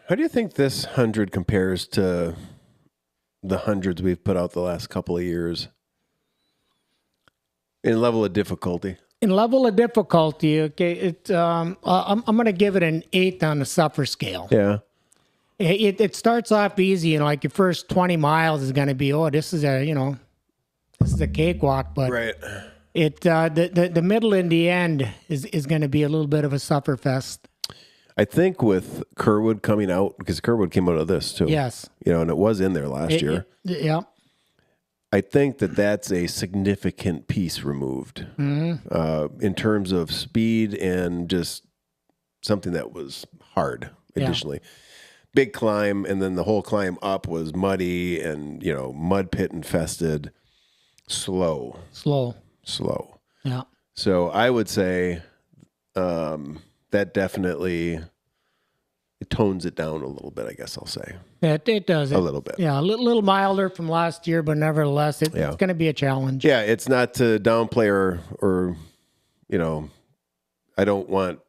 A: How do you think this 100 compares to the hundreds we've put out the last couple of years in level of difficulty?
B: In level of difficulty, okay, I'm going to give it an 8 on the suffer scale.
A: Yeah.
B: It starts off easy, and like your first 20 miles is going to be, this is a cakewalk, but
A: right.
B: The middle and the end is going to be a little bit of a suffer fest.
A: I think with Kerwood coming out, because Kerwood came out of this too.
B: Yes.
A: And it was in there last year.
B: Yeah.
A: I think that's a significant piece removed in terms of speed and just something that was hard. Additionally, big climb, and then the whole climb up was muddy and mud pit infested. Slow.
B: Yeah.
A: So I would say that definitely it tones it down a little bit, I guess I'll say.
B: It does.
A: A little bit.
B: Yeah, a little milder from last year, but nevertheless, it's going to be a challenge.
A: Yeah, it's not to downplay or I don't want,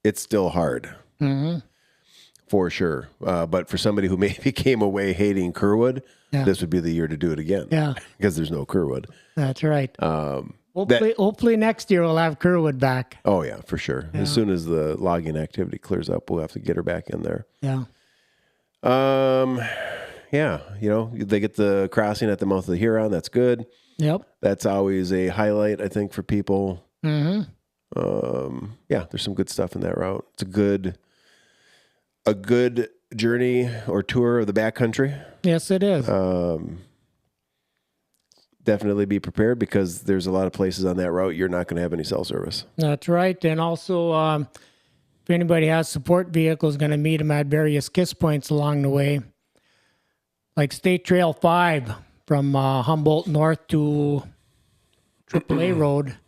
A: it's still hard. For sure. But for somebody who maybe came away hating Kerwood, this would be the year to do it again.
B: Yeah.
A: Because there's no Kerwood.
B: That's right. Hopefully next year we'll have Kerwood back.
A: Oh, yeah, for sure. Yeah. As soon as the logging activity clears up, we'll have to get her back in there.
B: Yeah.
A: Yeah, they get the crossing at the mouth of the Huron. That's good.
B: Yep.
A: That's always a highlight, I think, for people. Yeah, there's some good stuff in that route. It's a good journey or tour of the backcountry.
B: Yes, it is.
A: Definitely be prepared because there's a lot of places on that route you're not going to have any cell service.
B: That's right. And also, if anybody has support vehicles, going to meet them at various kiss points along the way. Like State Trail 5 from Humboldt North to AAA Road.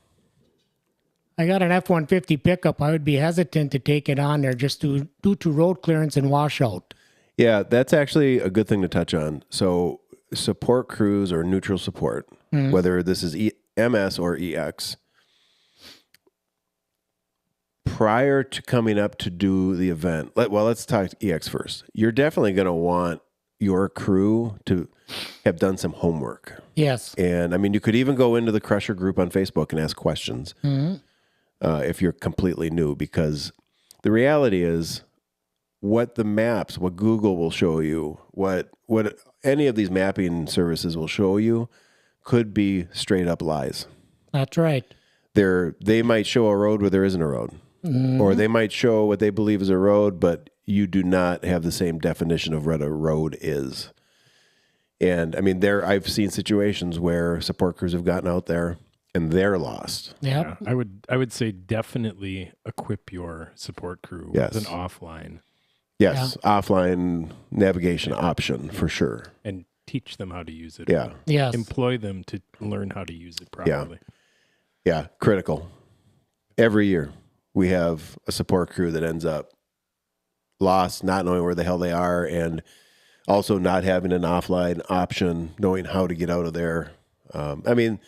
B: I got an F-150 pickup. I would be hesitant to take it on there just due to road clearance and washout.
A: Yeah, that's actually a good thing to touch on. So support crews or neutral support, whether this is MS or EX, prior to coming up to do the event, let's talk EX first. You're definitely going to want your crew to have done some homework.
B: Yes.
A: And I mean, you could even go into the Crusher group on Facebook and ask questions if you're completely new, because the reality is what Google will show you, what any of these mapping services will show you could be straight up lies.
B: That's right.
A: They might show a road where there isn't a road. Or they might show what they believe is a road, but you do not have the same definition of what a road is. And I mean, I've seen situations where support crews have gotten out there and they're lost.
B: Yep.
C: Yeah, I would say definitely equip your support crew with an offline.
A: Yes, offline navigation option for sure.
C: And teach them how to use it.
A: Yeah.
B: Yes.
C: Employ them to learn how to use it properly.
A: Yeah, critical. Every year we have a support crew that ends up lost, not knowing where the hell they are, and also not having an offline option, knowing how to get out of there. I mean,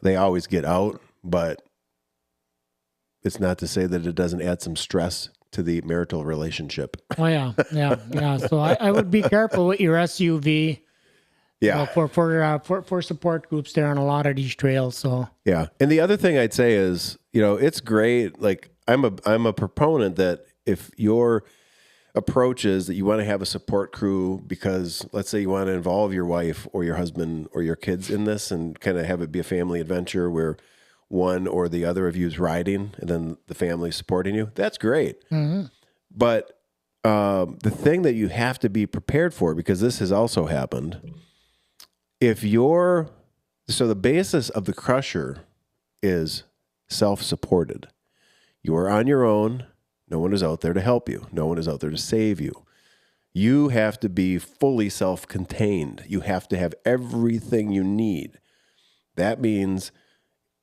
A: they always get out, but it's not to say that it doesn't add some stress to the marital relationship.
B: Oh, yeah. So I would be careful with your SUV.
A: Yeah.
B: For support groups there on a lot of these trails. So
A: yeah. And the other thing I'd say is, it's great. Like I'm a proponent that if your approach is that you want to have a support crew because let's say you want to involve your wife or your husband or your kids in this and kind of have it be a family adventure where one or the other of you is riding and then the family supporting you, that's great. But the thing that you have to be prepared for, because this has also happened, so the basis of the Crusher is self-supported. You are on your own. No one is out there to help you. No one is out there to save you. You have to be fully self-contained. You have to have everything you need. That means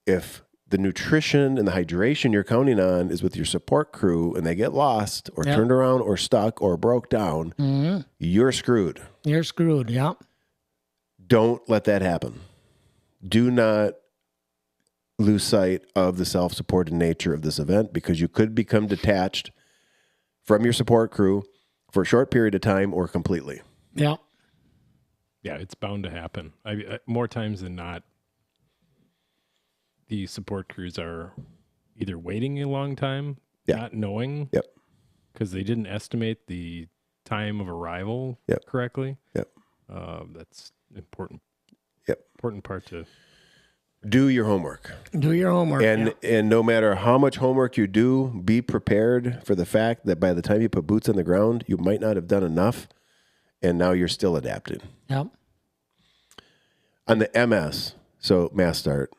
A: if the nutrition and the hydration you're counting on is with your support crew and they get lost or turned around or stuck or broke down, you're screwed.
B: You're screwed, yeah.
A: Don't let that happen. Do not lose sight of the self-supported nature of this event because you could become detached from your support crew for a short period of time or completely.
B: Yeah.
C: Yeah, it's bound to happen. More times than not, the support crews are either waiting a long time, not knowing, because they didn't estimate the time of arrival correctly. That's important. Important part to
A: do your homework.
B: Do your homework.
A: And no matter how much homework you do, be prepared for the fact that by the time you put boots on the ground, you might not have done enough, and now you're still adapting.
B: Yep.
A: On the MS, so mass start,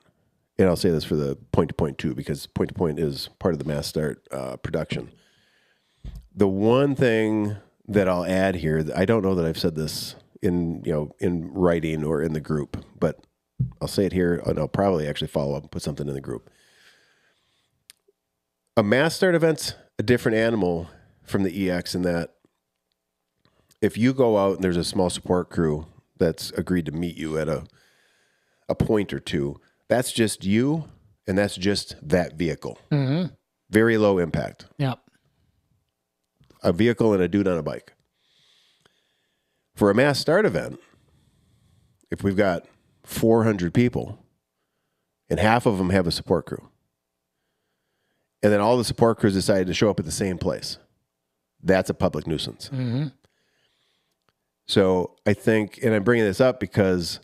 A: and I'll say this for the point-to-point too, because point-to-point is part of the mass start production. The one thing that I'll add here, I don't know that I've said this in writing or in the group, but I'll say it here, and I'll probably actually follow up and put something in the group. A mass start event's a different animal from the EX in that if you go out and there's a small support crew that's agreed to meet you at a point or two, that's just you, and that's just that vehicle. Mm-hmm. Very low impact.
B: Yep.
A: A vehicle and a dude on a bike. For a mass start event, if we've got 400 people and half of them have a support crew, and then all the support crews decided to show up at the same place, that's a public nuisance. Mm-hmm. So I think, and I'm bringing this up because,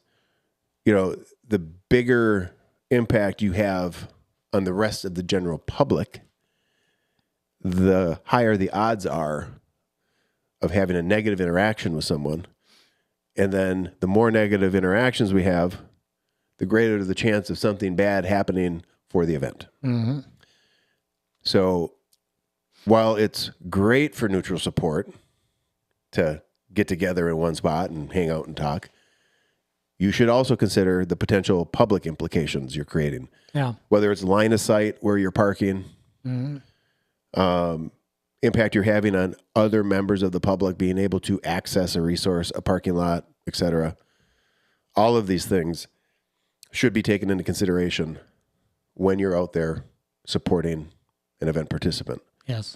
A: the bigger impact you have on the rest of the general public, the higher the odds are of having a negative interaction with someone. And then the more negative interactions we have, the greater the chance of something bad happening for the event. Mm-hmm. So while it's great for neutral support to get together in one spot and hang out and talk, you should also consider the potential public implications you're creating. Yeah. Whether it's line of sight where you're parking, impact you're having on other members of the public being able to access a resource, a parking lot, etc. All of these things should be taken into consideration when you're out there supporting an event participant.
B: Yes.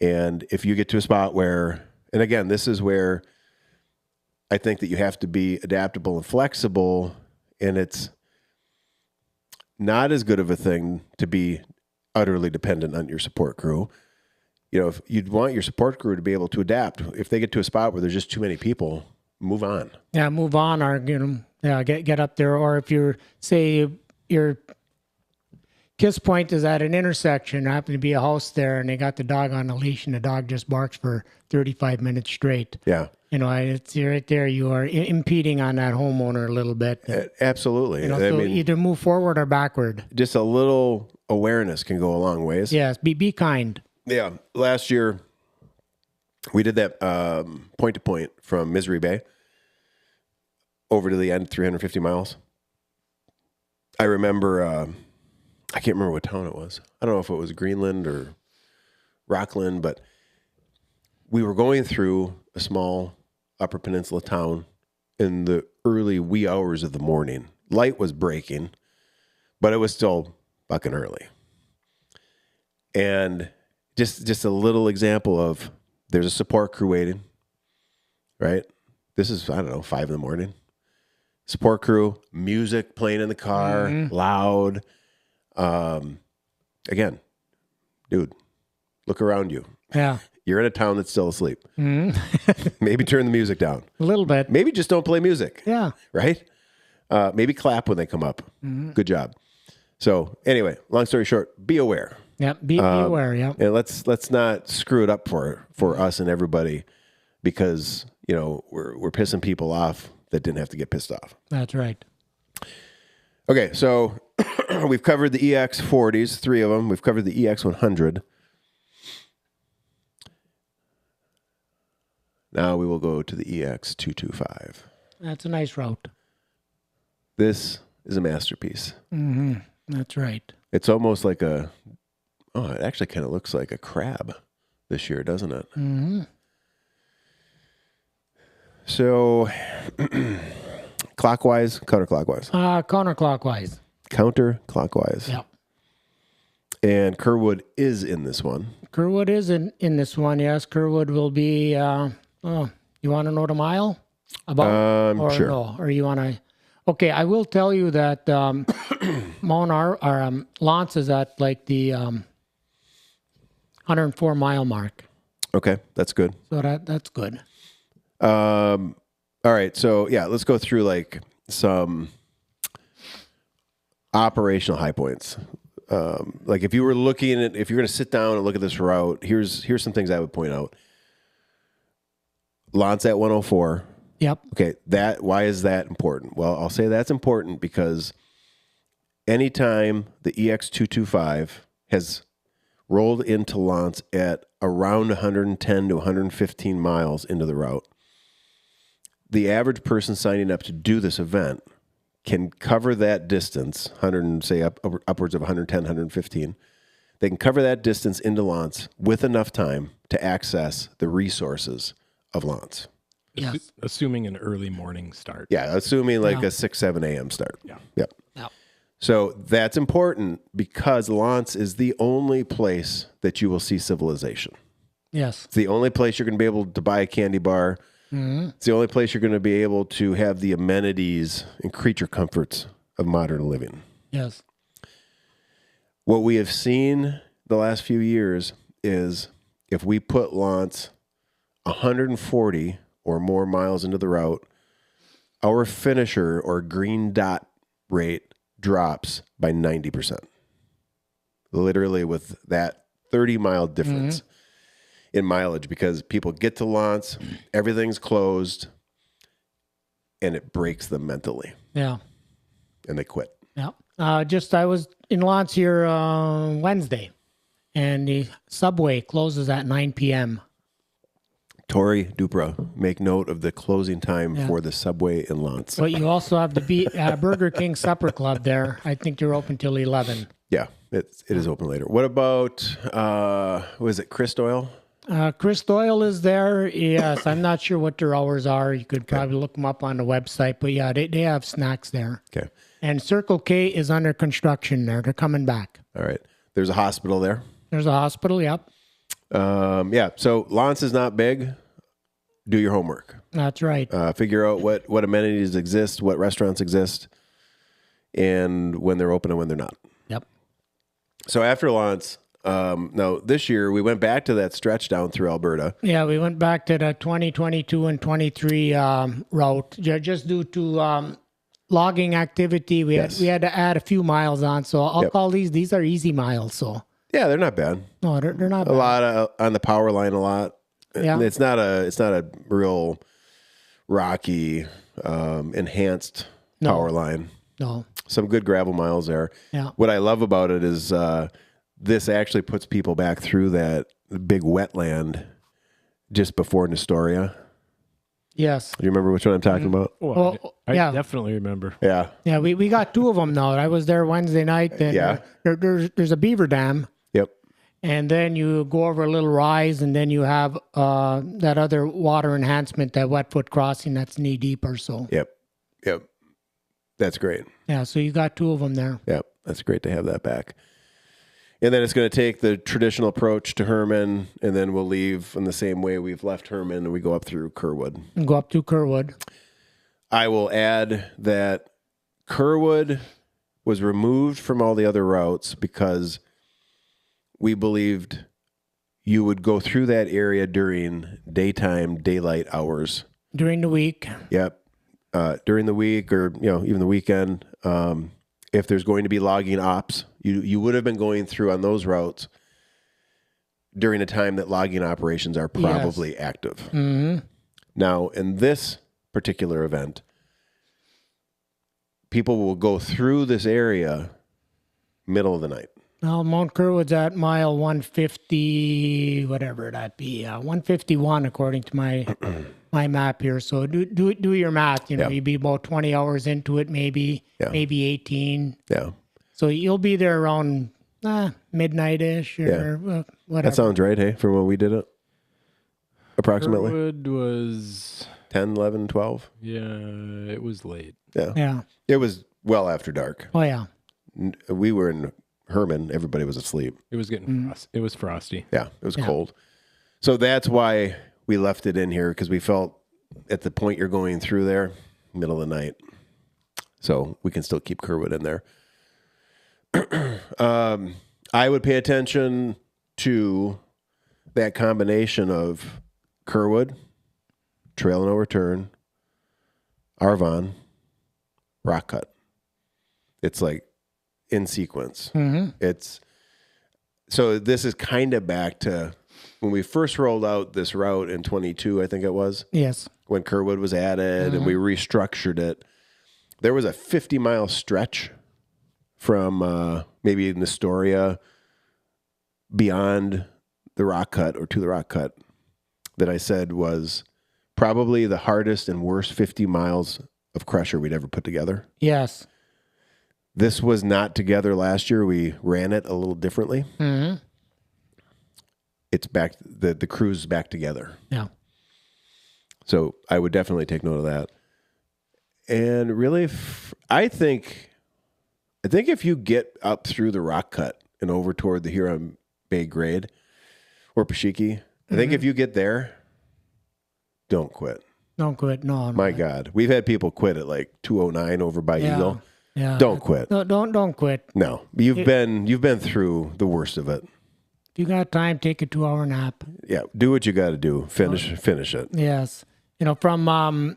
A: And if you get to a spot where, and again, this is where I think that you have to be adaptable and flexible, and it's not as good of a thing to be utterly dependent on your support crew. If you'd want your support crew to be able to adapt, if they get to a spot where there's just too many people, move on.
B: Yeah, move on, or get up there. Or if you're, say, your kiss point is at an intersection, there happen to be a house there, and they got the dog on a leash, and the dog just barks for 35 minutes straight.
A: Yeah.
B: It's right there. You are impeding on that homeowner a little bit.
A: Absolutely.
B: So either move forward or backward.
A: Just a little awareness can go a long ways.
B: Yes. Be kind.
A: Yeah. Last year, we did that point to point from Misery Bay over to the end, 350 miles. I remember, I can't remember what town it was. I don't know if it was Greenland or Rockland, but we were going through a small Upper Peninsula town in the early wee hours of the morning. Light was breaking, but it was still fucking early. And just a little example of there's a support crew waiting, right? This is, 5 in the morning. Support crew, music playing in the car, loud. Again, dude, look around you.
B: Yeah.
A: You're in a town that's still asleep. Maybe turn the music down.
B: A little bit.
A: Maybe just don't play music.
B: Yeah.
A: Right? Maybe clap when they come up. Good job. So anyway, long story short, be aware.
B: Yeah, be aware, yeah.
A: And let's not screw it up for us and everybody because, we're pissing people off that didn't have to get pissed off.
B: That's right.
A: Okay, so we've covered the EX40s, 3 of them. We've covered the EX100. Now we will go to the EX225.
B: That's a nice route.
A: This is a masterpiece.
B: Mm-hmm. That's right.
A: It's almost like it actually kind of looks like a crab this year, doesn't it? Mm-hmm. So, clockwise, counterclockwise?
B: Counterclockwise.
A: Counterclockwise.
B: Yeah.
A: And Kerwood is in this one.
B: Kerwood is in this one, yes. Kerwood will be, you want to know the mile? About? Or
A: sure.
B: No, or you want to... Okay, I will tell you that Lance is at like the 104 mile mark.
A: Okay, that's good.
B: So that's good.
A: All right, so yeah, let's go through like some operational high points. Like if you were looking at, if you're going to sit down and look at this route, here's some things I would point out. Lance at 104.
B: Yep.
A: Okay, why is that important? Well, I'll say that's important because anytime the EX225 has rolled into L'Anse at around 110 to 115 miles into the route, the average person signing up to do this event can cover that distance, upwards of 110, 115. They can cover that distance into L'Anse with enough time to access the resources of L'Anse.
B: Yes.
C: Assuming an early morning start.
A: Yeah, assuming like a 6, 7 a.m. start.
C: Yeah.
A: Yep.
B: Yeah.
A: So that's important because L'Anse is the only place that you will see civilization.
B: Yes.
A: It's the only place you're going to be able to buy a candy bar. Mm-hmm. It's the only place you're going to be able to have the amenities and creature comforts of modern living.
B: Yes.
A: What we have seen the last few years is if we put L'Anse 140 or more miles into the route, our finisher or green dot rate drops by 90%. Literally with that 30-mile difference in mileage, because people get to L'Anse, everything's closed, and it breaks them mentally.
B: Yeah.
A: And they quit.
B: Yeah. I was in L'Anse here Wednesday, and the subway closes at 9 p.m.
A: Tori Dupra, make note of the closing time for the subway in L'Anse.
B: But you also have the Burger King Supper Club there. I think they're open till 11.
A: Yeah, it is open later. What about, was it Chris Doyle?
B: Chris Doyle is there. Yes, I'm not sure what their hours are. You could probably look them up on the website. But yeah, they have snacks there.
A: Okay.
B: And Circle K is under construction there. They're coming back.
A: All right. There's a hospital there.
B: There's a hospital, yep.
A: So L'Anse is not big. Do your homework.
B: That's right.
A: Figure out what amenities exist, what restaurants exist, and when they're open and when they're not.
B: Yep.
A: So after L'Anse, now this year we went back to that stretch down through Alberta.
B: Yeah, we went back to the 2022 and 23 route just due to logging activity. We had to add a few miles on. So I'll call these are easy miles. So
A: yeah, they're not bad.
B: No, they're not bad.
A: A lot on the power line. A lot.
B: Yeah.
A: It's not a real rocky enhanced power line.
B: No.
A: Some good gravel miles there.
B: Yeah.
A: What I love about it is this actually puts people back through that big wetland just before Nestoria.
B: Yes.
A: Do you remember which one I'm talking about?
C: Well, I definitely remember.
A: Yeah.
B: Yeah, we got two of them now. I was there Wednesday night. And there's a beaver dam.
A: Yep.
B: And then you go over a little rise, and then you have that other water enhancement, that wet foot crossing that's knee deep or so.
A: Yep. That's great.
B: Yeah, so you got two of them there.
A: Yep. That's great to have that back. And then it's going to take the traditional approach to Herman, and then we'll leave in the same way we've left Herman, and we go up through Kerwood.
B: And go up to Kerwood.
A: I will add that Kerwood was removed from all the other routes because we believed you would go through that area during daytime, daylight hours.
B: During the week.
A: Yep. During the week or, even the weekend. If there's going to be logging ops, you would have been going through on those routes during a time that logging operations are probably active.
B: Mm-hmm.
A: Now, in this particular event, people will go through this area middle of the night.
B: Well, Mount Kerwood's at mile 150, whatever that be, 151 according to my map here. So do your math. You'd be about 20 hours into it, maybe 18.
A: Yeah.
B: So you'll be there around midnight-ish or whatever.
A: That sounds right, hey, from when we did it? Approximately?
C: Kerwood was
A: 10, 11, 12?
C: Yeah, it was late.
B: Yeah.
A: It was well after dark.
B: Oh, yeah.
A: We were in Herman. Everybody was asleep.
C: It was getting it was frosty.
A: Yeah, it was cold. So that's why we left it in here, because we felt at the point you're going through there, middle of the night. So we can still keep Kerwood in there. I would pay attention to that combination of Kerwood, Trail No Return, Arvon, Rock Cut. It's like in sequence.
B: Mm-hmm.
A: So this is kind of back to when we first rolled out this route in 22, I think it was.
B: Yes.
A: when Kerwood was added and we restructured it. There was a 50-mile stretch from maybe in Astoria beyond the rock cut or to the rock cut that I said was probably the hardest and worst 50 miles of crusher we'd ever put together.
B: Yes.
A: This was not together last year. We ran it a little differently.
B: Mm-hmm.
A: It's back. The crew's back together.
B: Yeah.
A: So I would definitely take note of that. And really, I think if you get up through the rock cut and over toward the Huron Bay grade or Pashiki, I think if you get there, don't quit.
B: Don't quit. No.
A: My God, we've had people quit at like 209 over by Eagle.
B: Yeah.
A: Don't quit.
B: No, don't quit.
A: No, you've been through the worst of it.
B: If you got time, take a 2-hour nap.
A: Yeah, do what you got to do. Finish it.
B: Yes. From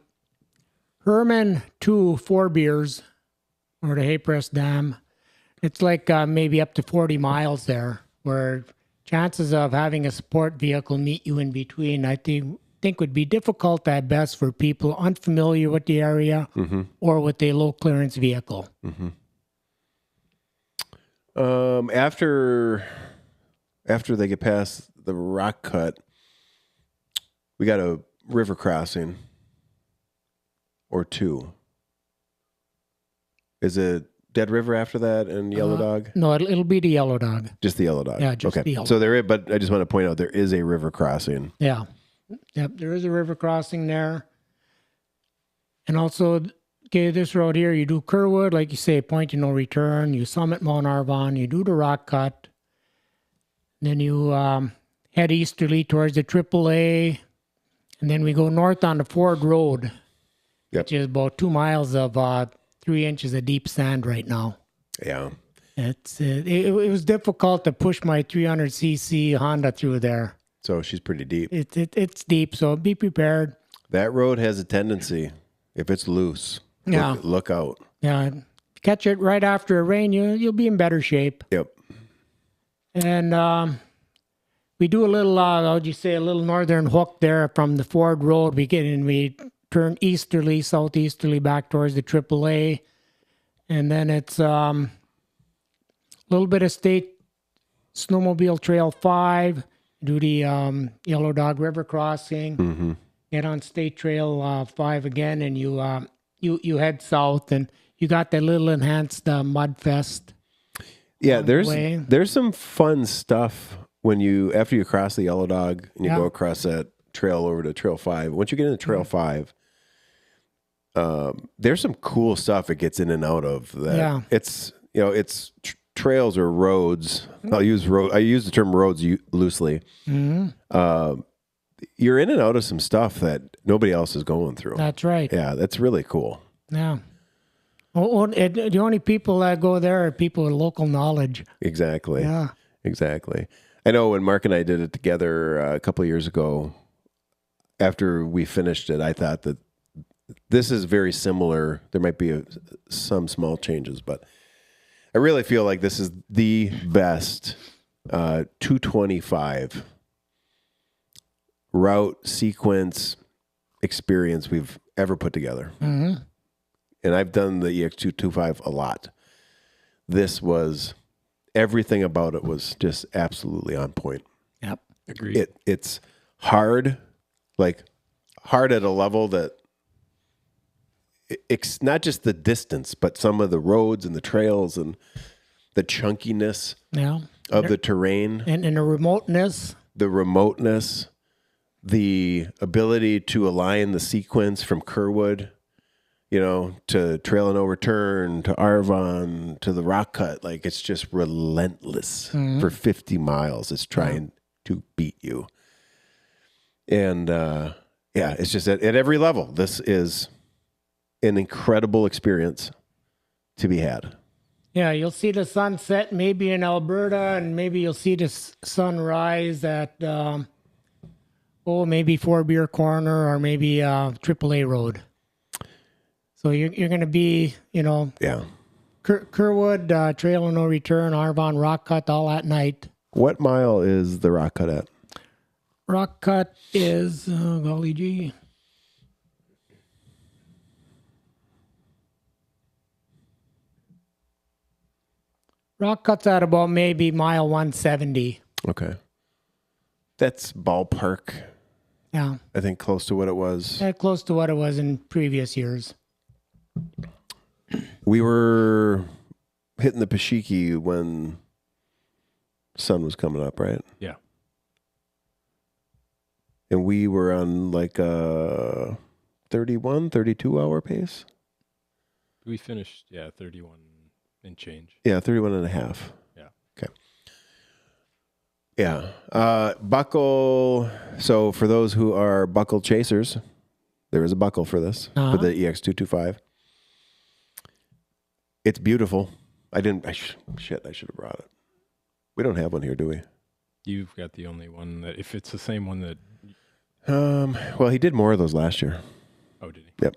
B: Herman to Four Beers or the Hay Press Dam, it's like maybe up to 40 miles there, where chances of having a support vehicle meet you in between, I think would be difficult at best for people unfamiliar with the area or with a low clearance vehicle.
A: After they get past the rock cut, we got a river crossing or two. Is it Dead River after that and Yellow Dog?
B: No, it'll be the Yellow Dog.
A: Just the Yellow Dog.
B: Yeah, just the Yellow.
A: So but I just want to point out there is a river crossing.
B: Yeah. Yep, there is a river crossing there. And also, okay, this road here, you do Kerwood, like you say, point to no return. You summit Mount Arvon, you do the rock cut. Then you head easterly towards the AAA. And then we go north on the Ford Road, which is about 2 miles of 3 inches of deep sand right now.
A: Yeah.
B: It was difficult to push my 300cc Honda through there.
A: So she's pretty deep.
B: It's deep, so be prepared.
A: That road has a tendency, if it's loose, look out.
B: Yeah, catch it right after a rain, you'll be in better shape.
A: Yep.
B: And we do a little, a little northern hook there from the Ford Road. We turn southeasterly back towards the AAA. And then it's a little bit of state snowmobile trail 5. Do the Yellow Dog River crossing, get on State Trail 5 again, and you head south, and you got that little enhanced mud fest.
A: Yeah, there's some fun stuff after you cross the Yellow Dog and you go across that trail over to Trail 5. Once you get into Trail 5, there's some cool stuff it gets in and out of. That.
B: Yeah,
A: it's trails or roads. I use the term roads loosely. You're in and out of some stuff that nobody else is going through.
B: That's right.
A: Yeah, that's really cool.
B: Yeah. The only people that go there are people with local knowledge.
A: Exactly.
B: Yeah.
A: Exactly. I know when Mark and I did it together a couple of years ago, after we finished it, I thought that this is very similar. There might be some small changes, but I really feel like this is the best 225 route sequence experience we've ever put together. And I've done the EX225 a lot. This was, everything about it was just absolutely on point.
B: Yep.
C: Agreed.
A: It's hard, like hard at a level that it's not just the distance, but some of the roads and the trails and the chunkiness of the terrain.
B: And the remoteness.
A: The remoteness, the ability to align the sequence from Kerwood, to Trail and No Return, to Arvon, to the rock cut. Like, it's just relentless for 50 miles. It's trying to beat you. And, it's just at every level. This is an incredible experience to be had.
B: Yeah, you'll see the sunset maybe in Alberta, and maybe you'll see the sunrise at, maybe Four Beer Corner or maybe AAA Road. So you're going to be, Kerwood, Trail and No Return, Arvon, Rock Cut, all at night.
A: What mile is the rock cut at?
B: Rock Cut is, golly gee, Rock cuts at about maybe mile 170.
A: Okay. That's ballpark.
B: Yeah.
A: I think close to what it was.
B: Close to what it was in previous years.
A: We were hitting the Pashiki when sun was coming up, right?
C: Yeah.
A: And we were on like a 31, 32 hour pace.
C: We finished, 31 and change.
A: Yeah, 31 and a half.
C: Yeah.
A: Okay. Yeah. Buckle. So for those who are buckle chasers, there is a buckle for this, for the EX225. It's beautiful. I should have brought it. We don't have one here, do we?
C: You've got the only one that, if it's the same one that.
A: Well, he did more of those last year.
C: Oh, did he?
A: Yep.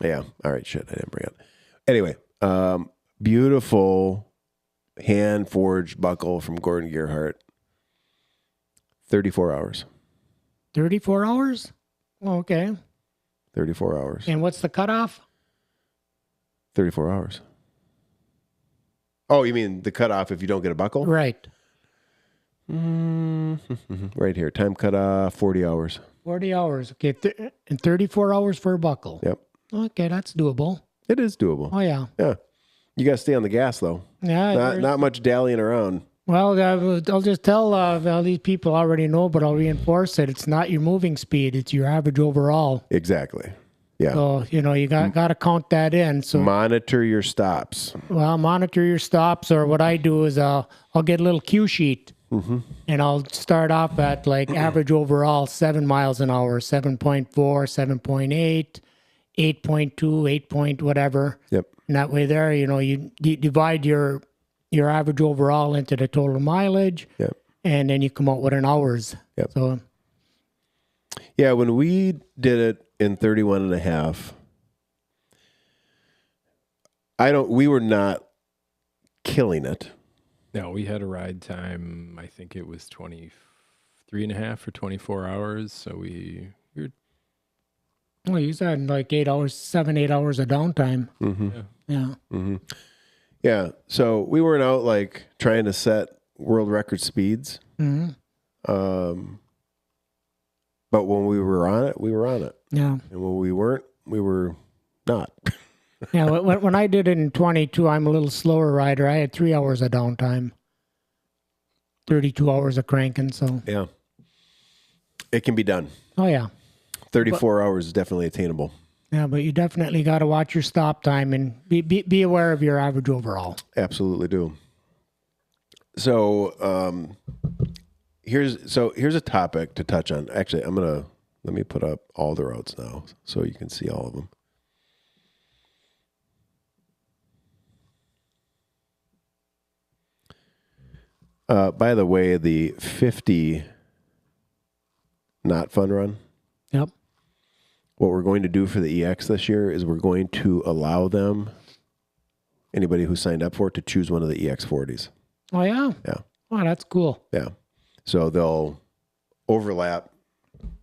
A: Yeah. All right. Shit. I didn't bring it. Anyway, beautiful hand forged buckle from Gordon Gearhart. 34 hours.
B: 34 hours? Okay.
A: 34 hours.
B: And what's the cutoff?
A: 34 hours. Oh, you mean the cutoff if you don't get a buckle?
B: Right.
A: Right here. Time cutoff, 40 hours.
B: 40 hours. Okay. And 34 hours for a buckle.
A: Yep.
B: Okay, that's doable.
A: It is doable.
B: Oh, yeah.
A: Yeah. You got to stay on the gas, though.
B: Yeah.
A: Not much dallying around.
B: Well, I'll just tell well, these people already know, but I'll reinforce it. It's not your moving speed. It's your average overall.
A: Exactly. Yeah.
B: So, you got to count that in. So
A: monitor your stops.
B: Well, monitor your stops, or what I do is I'll get a little cue sheet, and I'll start off at like average overall 7 miles an hour, 7.4, 7.8, 8.2, 8 point whatever.
A: Yep.
B: And that way there, you divide your average overall into the total mileage.
A: Yep.
B: And then you come out with an hours.
A: Yep.
B: So
A: yeah, when we did it in 31 and a half, we were not killing it.
C: No, we had a ride time, I think it was 23 and a half or 24 hours. So we were.
B: Well, you said like 8 hours, 8 hours of downtime.
A: Mm-hmm.
B: Yeah.
A: Mm-hmm. Yeah. So we weren't out like trying to set world record speeds.
B: Mm-hmm.
A: But when we were on it, we were on it.
B: Yeah.
A: And when we weren't, we were not.
B: Yeah. When I did it in 22, I'm a little slower rider. I had 3 hours of downtime, 32 hours of cranking. So
A: Yeah. It can be done.
B: Oh, yeah.
A: 34 hours is definitely attainable.
B: Yeah, but you definitely got to watch your stop time and be aware of your average overall.
A: Absolutely do. So here's a topic to touch on. Actually, let me put up all the routes now so you can see all of them. By the way, the 50 not fun run.
B: Yep.
A: What we're going to do for the EX this year is we're going to allow them, anybody who signed up for it, to choose one of the EX40s.
B: Oh, yeah?
A: Yeah.
B: Oh, that's cool.
A: Yeah. So they'll overlap,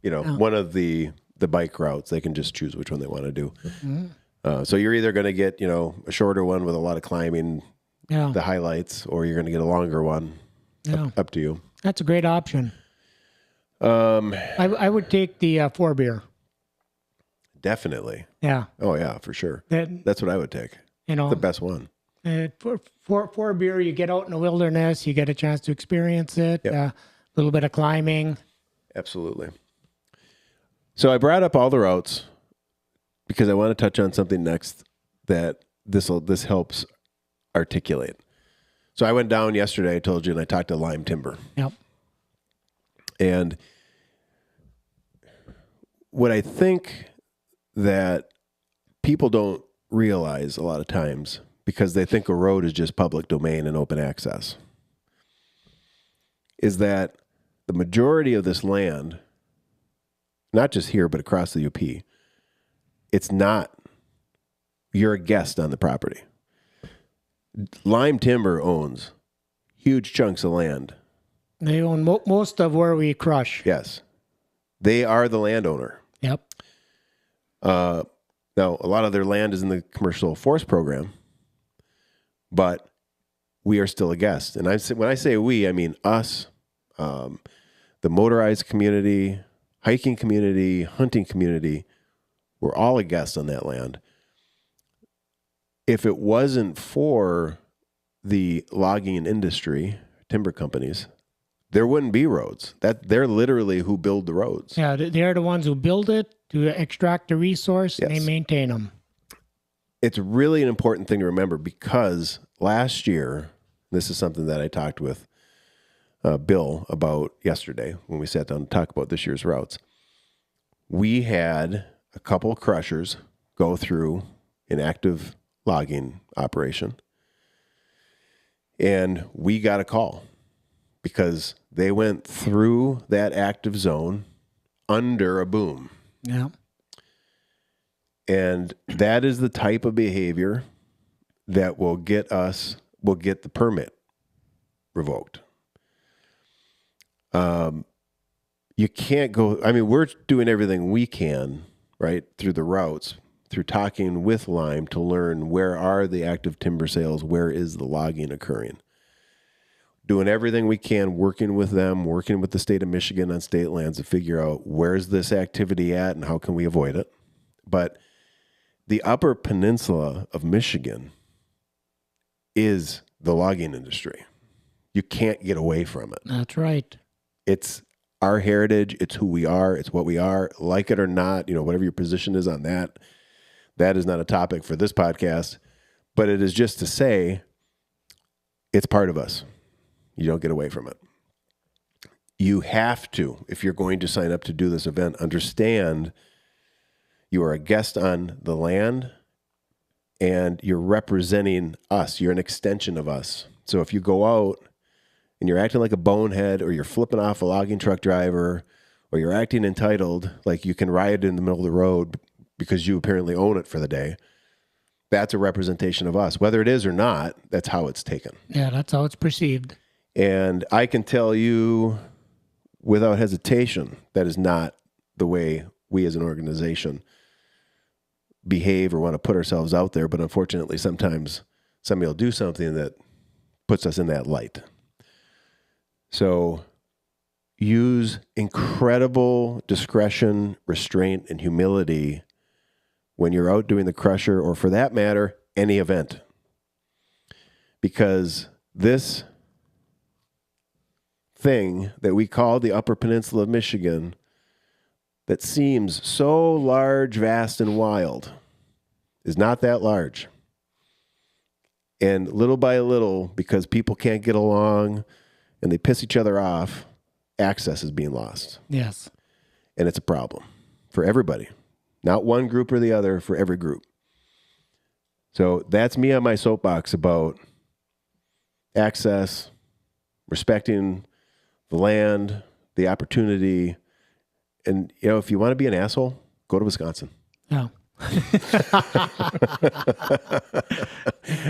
A: one of the bike routes. They can just choose which one they want to do. Mm-hmm. So you're either going to get, a shorter one with a lot of climbing, the highlights, or you're going to get a longer one.
B: Yeah.
A: Up to you.
B: That's a great option. I would take the 4 beer.
A: Definitely.
B: Yeah.
A: Oh, yeah, for sure. That's what I would take. The best one.
B: For beer, you get out in the wilderness, you get a chance to experience it, a little bit of climbing.
A: Absolutely. So I brought up all the routes because I want to touch on something next that this helps articulate. So I went down yesterday, I told you, and I talked to Lime Timber.
B: Yep.
A: And what I think that people don't realize a lot of times, because they think a road is just public domain and open access, is that the majority of this land, not just here, but across the UP, it's not, you're a guest on the property. Lime Timber owns huge chunks of land.
B: They own most of where we crush.
A: Yes. They are the landowner.
B: Yep.
A: Now, a lot of their land is in the commercial forest program, but we are still a guest. And when I say we, I mean us, the motorized community, hiking community, hunting community. We're all a guest on that land. If it wasn't for the logging industry, timber companies, there wouldn't be roads. They're literally who build the roads.
B: Yeah, they're the ones who build it to extract the resource, and they maintain them.
A: It's really an important thing to remember because last year, this is something that I talked with Bill about yesterday when we sat down to talk about this year's routes. We had a couple of crushers go through an active logging operation, and we got a call because they went through that active zone under a boom.
B: Yeah.
A: And that is the type of behavior that will get the permit revoked. You can't go, I mean, we're doing everything we can, right, through the routes, through talking with Lime to learn where are the active timber sales, where is the logging occurring. Doing everything we can, working with them, working with the state of Michigan on state lands to figure out where's this activity at and how can we avoid it. But the upper peninsula of Michigan is the logging industry. You can't get away from it.
B: That's right.
A: It's our heritage. It's who we are. It's what we are. Like it or not, whatever your position is on that, that is not a topic for this podcast. But it is just to say it's part of us. You don't get away from it. You have to, if you're going to sign up to do this event, understand you are a guest on the land and you're representing us. You're an extension of us. So if you go out and you're acting like a bonehead or you're flipping off a logging truck driver or you're acting entitled, like you can riot in the middle of the road because you apparently own it for the day, that's a representation of us. Whether it is or not, that's how it's taken.
B: Yeah, that's how it's perceived.
A: And I can tell you without hesitation, that is not the way we as an organization behave or want to put ourselves out there. But unfortunately, sometimes somebody will do something that puts us in that light. So use incredible discretion, restraint, and humility when you're out doing the crusher, or for that matter, any event. Because this thing that we call the Upper Peninsula of Michigan that seems so large, vast, and wild is not that large. And little by little, because people can't get along and they piss each other off, access is being lost.
B: Yes.
A: And it's a problem for everybody. Not one group or the other, for every group. So that's me on my soapbox about access, respecting the land, the opportunity. And, if you want to be an asshole, go to Wisconsin.
B: Yeah.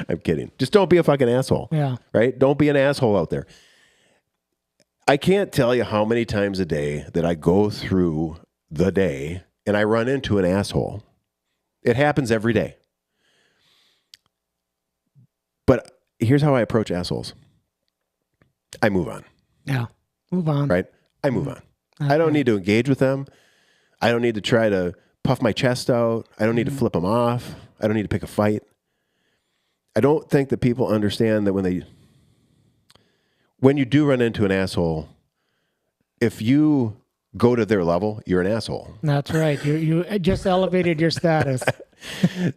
A: I'm kidding. Just don't be a fucking asshole.
B: Yeah.
A: Right? Don't be an asshole out there. I can't tell you how many times a day that I go through the day and I run into an asshole. It happens every day. But here's how I approach assholes. I move on.
B: Yeah. Move on.
A: Right? I move on. I don't need to engage with them. I don't need to try to puff my chest out. I don't need to flip them off. I don't need to pick a fight. I don't think that people understand that when you do run into an asshole, if you go to their level, you're an asshole.
B: That's right. You just elevated your status.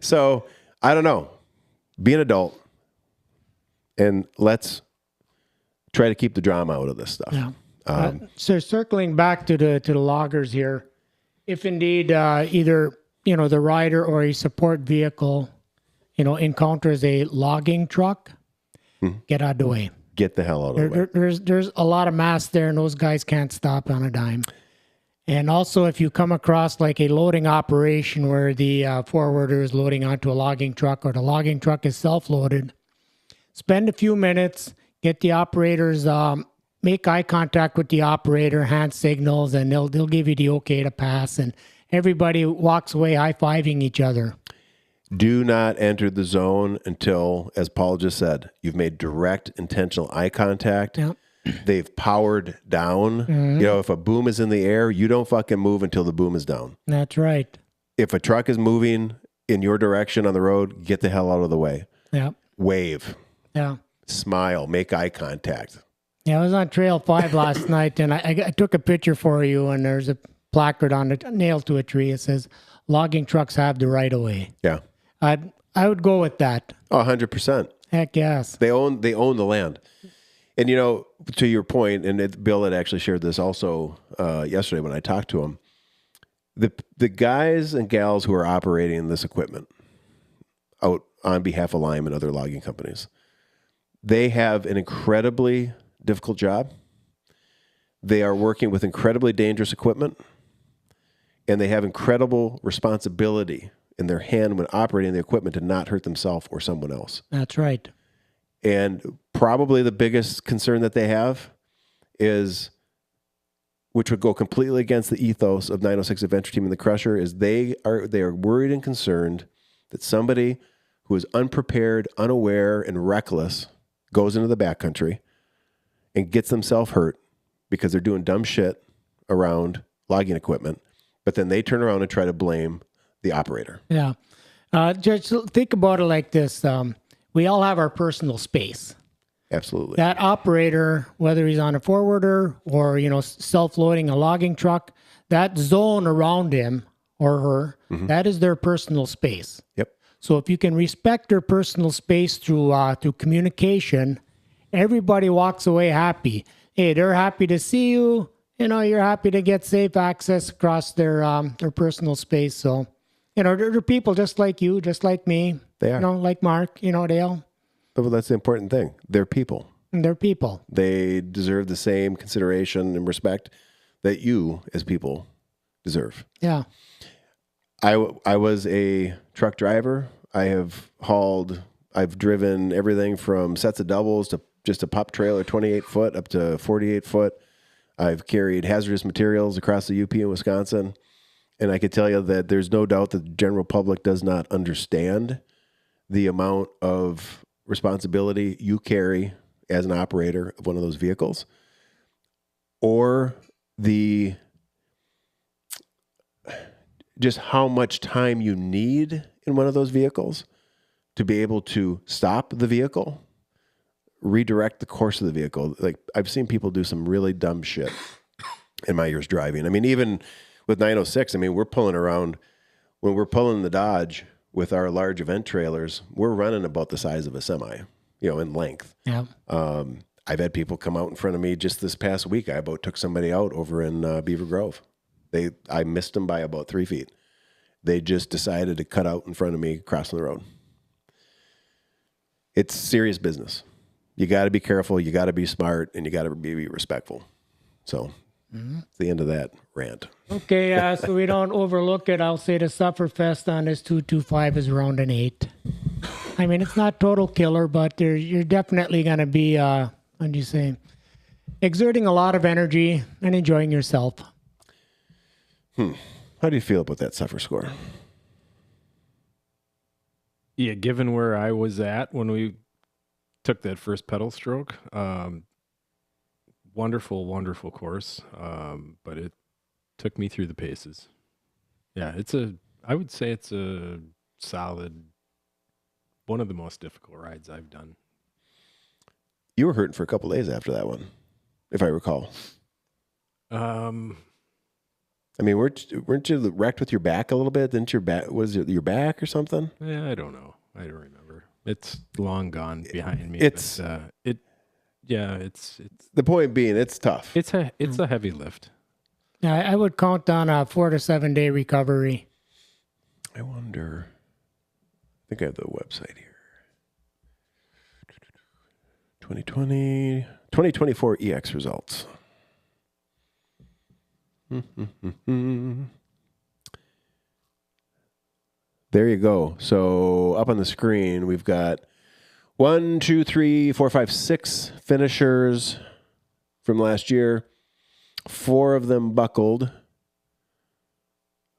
A: So, I don't know. Be an adult and let's try to keep the drama out of this stuff.
B: Yeah. So circling back to the loggers here, if indeed either the rider or a support vehicle encounters a logging truck, get out of the way.
A: Get the hell out of the way.
B: There's a lot of mass there, and those guys can't stop on a dime. And also, if you come across like a loading operation where the forwarder is loading onto a logging truck or the logging truck is self-loaded, spend a few minutes, get the operators. Make eye contact with the operator, hand signals, and they'll give you the okay to pass. And everybody walks away high-fiving each other.
A: Do not enter the zone until, as Paul just said, you've made direct, intentional eye contact.
B: Yep.
A: They've powered down. You know, if a boom is in the air, you don't fucking move until the boom is down.
B: That's right.
A: If a truck is moving in your direction on the road, get the hell out of the way.
B: Yeah.
A: Wave.
B: Yeah.
A: Smile. Make eye contact.
B: Yeah, I was on Trail 5 last night, and I took a picture for you, and there's a placard on it, nailed to a tree. It says, logging trucks have the right of way.
A: Yeah.
B: I would go with that.
A: Oh, 100%.
B: Heck yes.
A: They own the land. And, you know, to your point, and Bill had actually shared this also yesterday when I talked to him, the guys and gals who are operating this equipment out on behalf of Lime and other logging companies, they have an incredibly difficult job. They are working with incredibly dangerous equipment, and they have incredible responsibility in their hand when operating the equipment to not hurt themselves or someone else.
B: That's right.
A: And probably the biggest concern that they have is, which would go completely against the ethos of 906 Adventure Team and the Crusher, is they are worried and concerned that somebody who is unprepared, unaware, and reckless goes into the backcountry and gets themselves hurt because they're doing dumb shit around logging equipment, but then they turn around and try to blame the operator.
B: Yeah. Just think about it like this. We all have our personal space.
A: Absolutely.
B: That operator, whether he's on a forwarder or, self-loading a logging truck, that zone around him or her, that is their personal space.
A: Yep.
B: So if you can respect their personal space through communication, everybody walks away happy. Hey, they're happy to see you. You're happy to get safe access across their personal space. So, they're people just like you, just like me.
A: They are.
B: Like Mark, Dale.
A: But that's the important thing. They're people.
B: They're people.
A: They deserve the same consideration and respect that you as people deserve.
B: Yeah.
A: I was a truck driver. I've driven everything from sets of doubles to just a pop trailer, 28 foot up to 48 foot. I've carried hazardous materials across the UP in Wisconsin. And I could tell you that there's no doubt that the general public does not understand the amount of responsibility you carry as an operator of one of those vehicles, or just how much time you need in one of those vehicles to be able to stop the vehicle, redirect the course of the vehicle. Like, I've seen people do some really dumb shit in my years driving. I mean, even with 906, we're pulling around, when we're pulling the Dodge with our large event trailers, we're running about the size of a semi, in length.
B: Yeah.
A: I've had people come out in front of me just this past week. I about took somebody out over in Beaver Grove. I missed them by about 3 feet. They just decided to cut out in front of me crossing the road. It's serious business. You got to be careful. You got to be smart, and you got to be respectful. So it's the end of that rant.
B: Okay, so we don't overlook it. I'll say the Sufferfest on this 225 is around an 8. It's not total killer, but you're definitely going to be, exerting a lot of energy and enjoying yourself.
A: How do you feel about that Suffer score?
C: Yeah, given where I was at when we took that first pedal stroke, wonderful, wonderful course, but it took me through the paces. Yeah, I would say it's a solid, one of the most difficult rides I've done.
A: You were hurting for a couple of days after that one, if I recall. Weren't you wrecked with your back a little bit? Didn't was it your back or something?
C: Yeah, I don't know. I don't remember. It's long gone behind me.
A: It's the point being, it's tough.
C: It's a heavy lift.
B: Yeah, I would count on a 4 to 7 day recovery.
A: I wonder. I think I have the website here. 2024 EX results. There you go. So up on the screen, we've got 1, 2, 3, 4, 5, 6 finishers from last year. 4 of them buckled.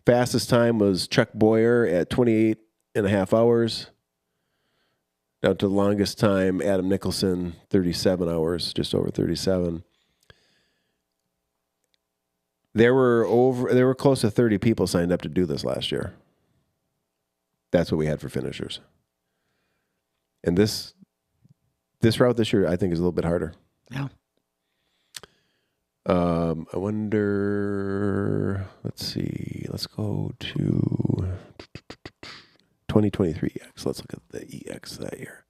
A: Fastest time was Chuck Boyer at 28 38.5 hours. Down to the longest time, Adam Nicholson, 37 hours, just over 37. There were close to 30 people signed up to do this last year. That's what we had for finishers. And this route this year, I think, is a little bit harder.
B: Yeah.
A: I wonder, let's see. Let's go to 2023 EX. Let's look at the EX that year.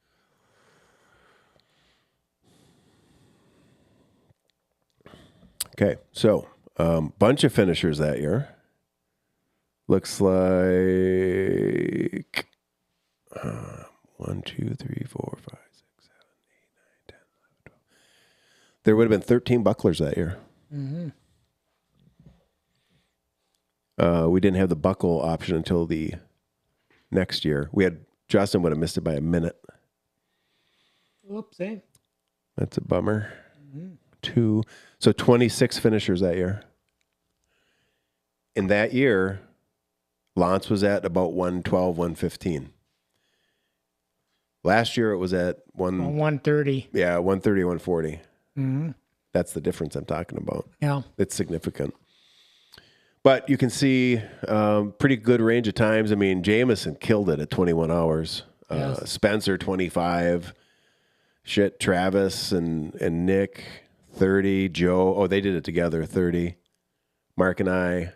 A: Okay, so bunch of finishers that year. Looks like 1, 2, 3, 4, 5, 6, 7, 8, 9, 10, 11, 12. There would have been 13 bucklers that year.
B: Mm-hmm.
A: We didn't have the buckle option until the next year. Justin would have missed it by a minute.
B: Oops, eh?
A: That's a bummer.
B: Mm-hmm.
A: So 26 finishers that year. In that year, Lance was at about 112, 115. Last year it was at
B: 130.
A: Yeah, 130, 140.
B: Mm-hmm.
A: That's the difference I'm talking about.
B: Yeah.
A: It's significant. But you can see pretty good range of times. I mean, Jameson killed it at 21 hours.
B: Yes.
A: Spencer, 25. Travis and Nick, 30. Joe, they did it together, 30. Mark and I.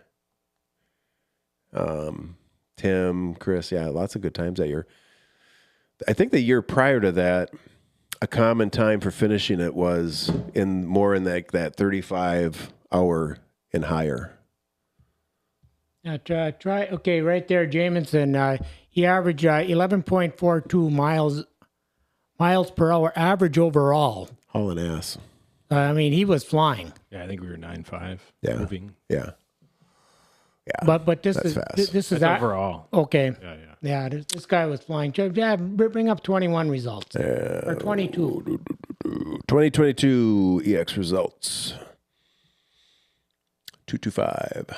A: Tim, Chris, lots of good times that year. I think the year prior to that, a common time for finishing it was more in that 35 hour and higher.
B: Now try okay, right there, Jamison. He averaged 11.42 miles per hour average overall.
A: Hauling ass.
B: I mean, he was flying.
C: Yeah, I think we were 9.5.
A: Yeah.
C: Moving.
A: Yeah.
B: But this
A: That's
B: is
A: fast.
B: this is
C: That's overall.
B: okay.
C: Yeah.
B: This guy was flying. Yeah, bring up 21 results or 22.
A: 2022 EX results. 225.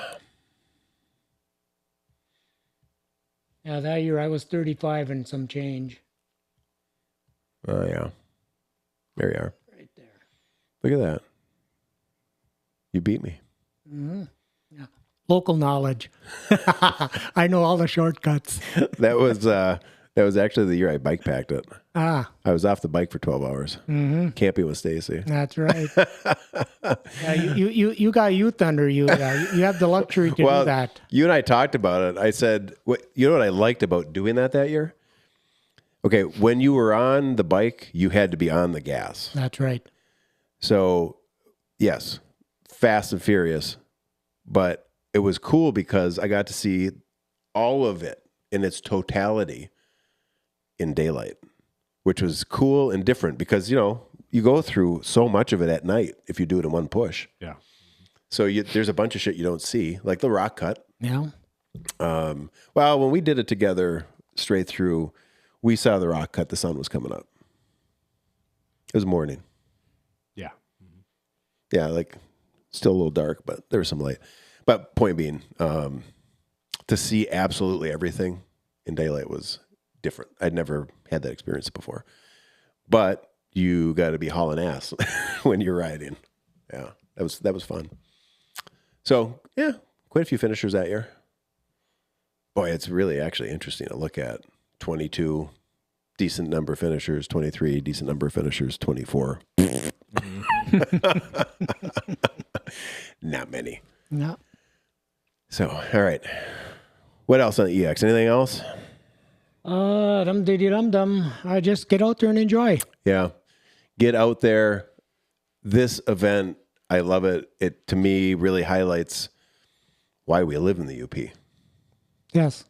B: Yeah, that year I was 35 and some change.
A: Oh yeah. There you are.
B: Right there.
A: Look at that. You beat me.
B: Mm-hmm. Yeah. Local knowledge. I know all the shortcuts.
A: That was actually the year I bike packed it. I was off the bike for 12 hours.
B: Mm-hmm.
A: Camping with Stacy.
B: That's right. You got youth under you. You have the luxury to do that.
A: You and I talked about it. I said, you know what I liked about doing that year? Okay, when you were on the bike, you had to be on the gas.
B: That's right.
A: So, yes, fast and furious, but it was cool because I got to see all of it in its totality in daylight, which was cool and different because, you go through so much of it at night if you do it in one push.
C: Yeah.
A: So there's a bunch of shit you don't see, like the rock cut.
B: Yeah.
A: Well, when we did it together straight through, we saw the rock cut. The sun was coming up. It was morning.
C: Yeah.
A: Yeah, like still a little dark, but there was some light. But point being, to see absolutely everything in daylight was different. I'd never had that experience before. But you got to be hauling ass when you're riding. Yeah, that was fun. So, yeah, quite a few finishers that year. Boy, it's really actually interesting to look at. 22, decent number of finishers. 23, decent number of finishers. 24. Not many.
B: No.
A: So, all right. What else on EX? Anything else?
B: Dum. I just get out there and enjoy.
A: Yeah. Get out there. This event, I love it. It, to me, really highlights why we live in the UP.
B: Yes.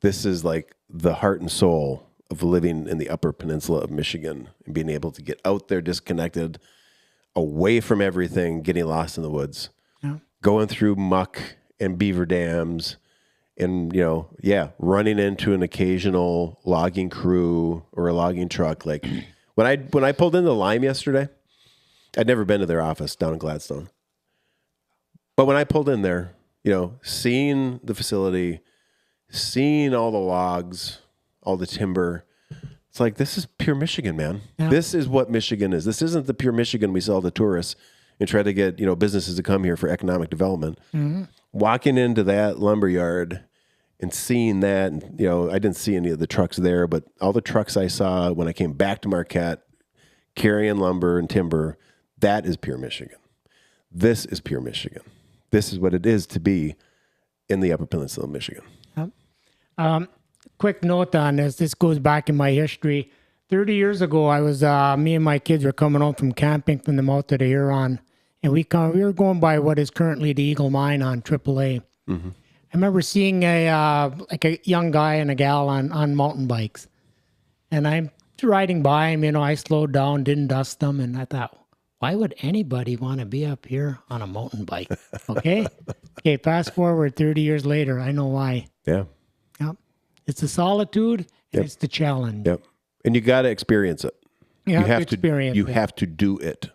A: This is like the heart and soul of living in the Upper Peninsula of Michigan and being able to get out there disconnected, away from everything, getting lost in the woods, going through muck and beaver dams and, running into an occasional logging crew or a logging truck. Like when I pulled into Lime yesterday, I'd never been to their office down in Gladstone. But when I pulled in there, seeing the facility, seeing all the logs, all the timber. It's like, this is pure Michigan, man. Yeah. This is what Michigan is. This isn't the pure Michigan we sell to tourists and try to get, businesses to come here for economic development. Mm-hmm. Walking into that lumber yard and seeing that, and, I didn't see any of the trucks there, but all the trucks I saw when I came back to Marquette carrying lumber and timber, that is pure Michigan. This is pure Michigan. This is what it is to be in the Upper Peninsula of Michigan.
B: Quick note on this. This goes back in my history. 30 years ago, I was me and my kids were coming home from camping from the mouth of the Huron, and we were going by what is currently the Eagle Mine on AAA. Mm-hmm. I remember seeing a young guy and a gal on mountain bikes, and I'm riding by him. I slowed down, didn't dust them, and I thought, why would anybody want to be up here on a mountain bike? Okay, fast forward 30 years later, I know why.
A: Yeah.
B: Yep. It's the solitude and it's the challenge.
A: Yep. And you got to experience it.
B: You have to experience it.
A: You have to do it.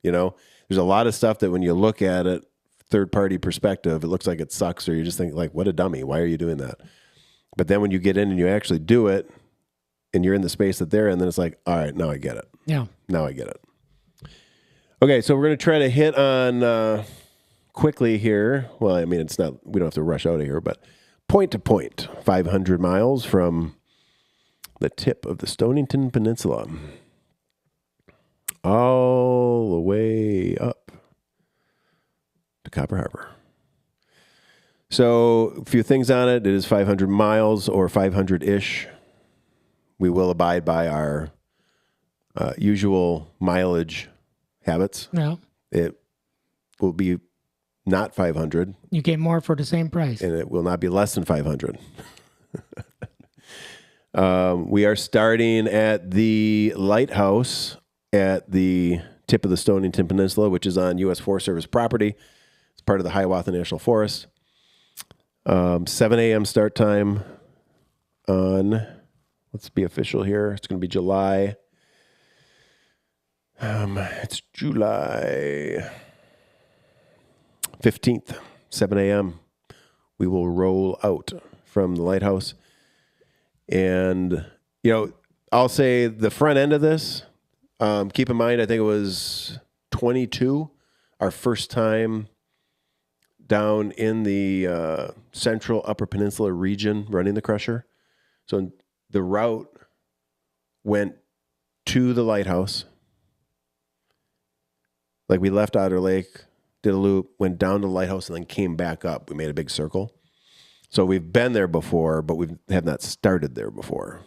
A: There's a lot of stuff that when you look at it, third-party perspective, it looks like it sucks, or you just think, like, what a dummy. Why are you doing that? But then when you get in and you actually do it, and you're in the space that they're in, then it's like, all right, now I get it.
B: Yeah.
A: Now I get it. Okay, so we're going to try to hit on quickly here. Well, I mean, it's not, we don't have to rush out of here, but point to point, 500 miles from the tip of the Stonington Peninsula, all the way up to Copper Harbor. So a few things on it. It is 500 miles or 500-ish. We will abide by our usual mileage habits.
B: Yeah.
A: It will be not 500.
B: You get more for the same price.
A: And it will not be less than 500. We are starting at the lighthouse at the tip of the Stonington Peninsula, which is on U.S. Forest Service property. It's part of the Hiawatha National Forest. 7 a.m. start time on, let's be official here. It's going to be July. It's July 15th, 7 a.m. We will roll out from the lighthouse. And, I'll say the front end of this, keep in mind, I think it was 22, our first time down in the central Upper Peninsula region running the crusher. So the route went to the lighthouse. Like, we left Otter Lake, did a loop, went down to the lighthouse, and then came back up. We made a big circle. So we've been there before, but we have not started there before.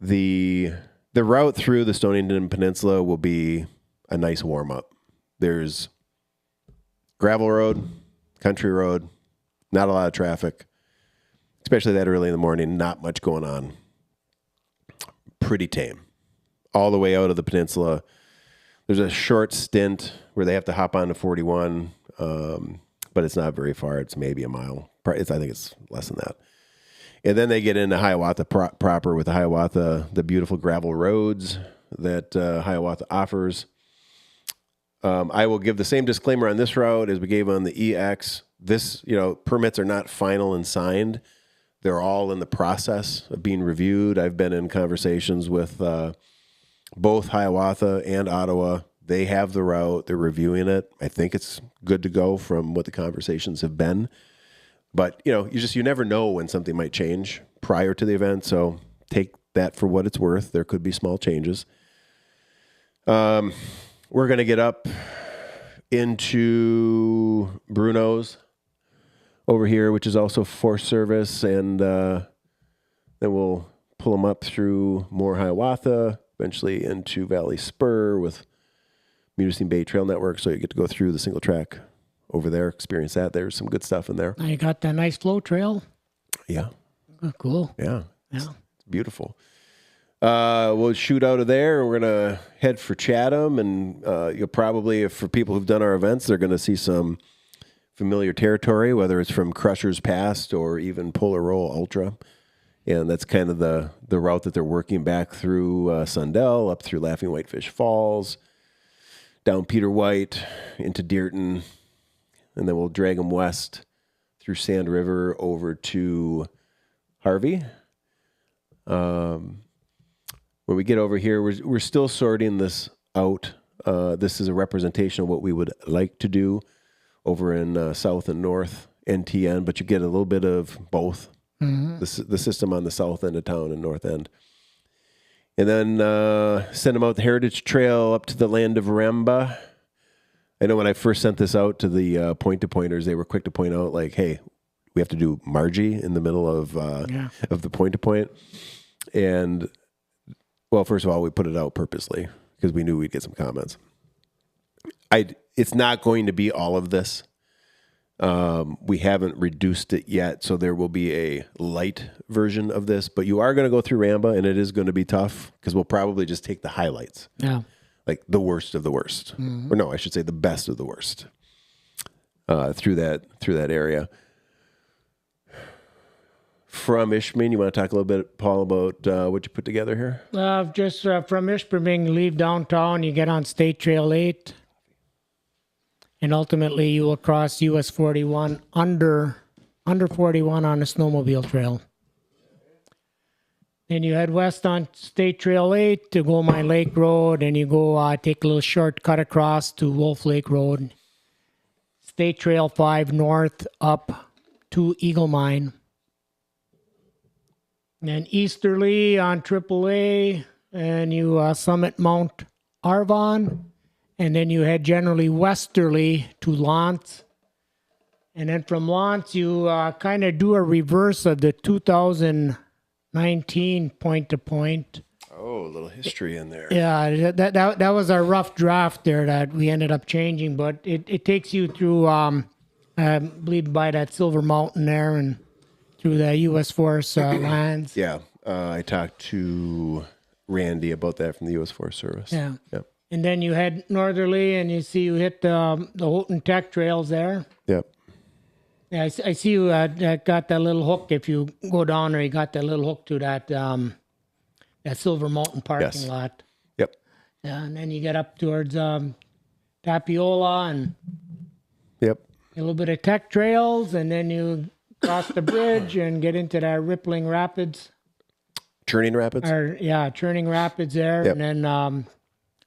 A: The route through the Stonington Peninsula will be a nice warm-up. There's gravel road, country road, not a lot of traffic, especially that early in the morning, not much going on. Pretty tame. All the way out of the peninsula. There's a short stint where they have to hop onto 41, but it's not very far. It's maybe a mile. I think it's less than that. And then they get into Hiawatha proper with the Hiawatha, the beautiful gravel roads that Hiawatha offers. I will give the same disclaimer on this route as we gave on the EX. This, permits are not final and signed. They're all in the process of being reviewed. I've been in conversations with both Hiawatha and Ottawa. They have the route. They're reviewing it. I think it's good to go from what the conversations have been. But, you never know when something might change prior to the event. So take that for what it's worth. There could be small changes. We're going to get up into Bruno's over here, which is also Forest Service. And then we'll pull them up through more Hiawatha, eventually into Valley Spur with Munising Bay Trail Network. So you get to go through the single track over there, experience that. There's some good stuff in there.
B: Now you got that nice flow trail.
A: Yeah.
B: Oh, cool.
A: Yeah. It's beautiful. We'll shoot out of there. We're going to head for Chatham, and you'll probably, for people who've done our events, they're going to see some familiar territory, whether it's from Crushers Past or even Polar Roll Ultra. And that's kind of the route that they're working back through Sundell, up through Laughing Whitefish Falls, down Peter White, into Deerton, and then we'll drag them west through Sand River over to Harvey. When we get over here, we're still sorting this out. This is a representation of what we would like to do over in South and North NTN, but you get a little bit of both. The system on the south end of town and north end. And then send them out the Heritage Trail up to the land of Ramba. I know when I first sent this out to the point-to-pointers, they were quick to point out, like, hey, we have to do Margie in the middle of the point-to-point. And, well, first of all, we put it out purposely because we knew we'd get some comments. It's not going to be all of this. We haven't reduced it yet, so there will be a light version of this. But you are going to go through Ramba, and it is going to be tough because we'll probably just take the highlights.
B: Yeah.
A: Like the worst of the worst. Or no, I should say the best of the worst through that area. From Ishpeming, you want to talk a little bit, Paul, about what you put together here?
B: Just from Ishpeming, leave downtown, you get on State Trail 8, and ultimately you will cross US 41 under 41 on a snowmobile trail. Then you head west on State Trail 8 to Gold Mine Lake Road, and you go take a little shortcut across to Wolf Lake Road. State Trail 5 north up to Eagle Mine. And easterly on AAA, and you summit Mount Arvon, and then you head generally westerly to Lance. And then from Lance, you kind of do a reverse of the 2019 point-to-point.
A: Oh, a little history in there.
B: Yeah, that was our rough draft there that we ended up changing, but it takes you through, I believe, by that Silver Mountain there and through the U.S. Forest lands.
A: Yeah, I talked to Randy about that from the U.S. Forest Service.
B: Yeah.
A: Yep.
B: And then you head northerly, and you see you hit the Houghton Tech trails there.
A: Yep.
B: Yeah, I see you got that little hook. If you go down there, you got that little hook to that Silver Mountain parking lot.
A: Yep.
B: Yeah, and then you get up towards Tapiola and
A: Yep.
B: a little bit of Tech trails, and then you cross the bridge and get into that Rippling Rapids.
A: Churning Rapids?
B: Churning Rapids there.
A: Yep.
B: And then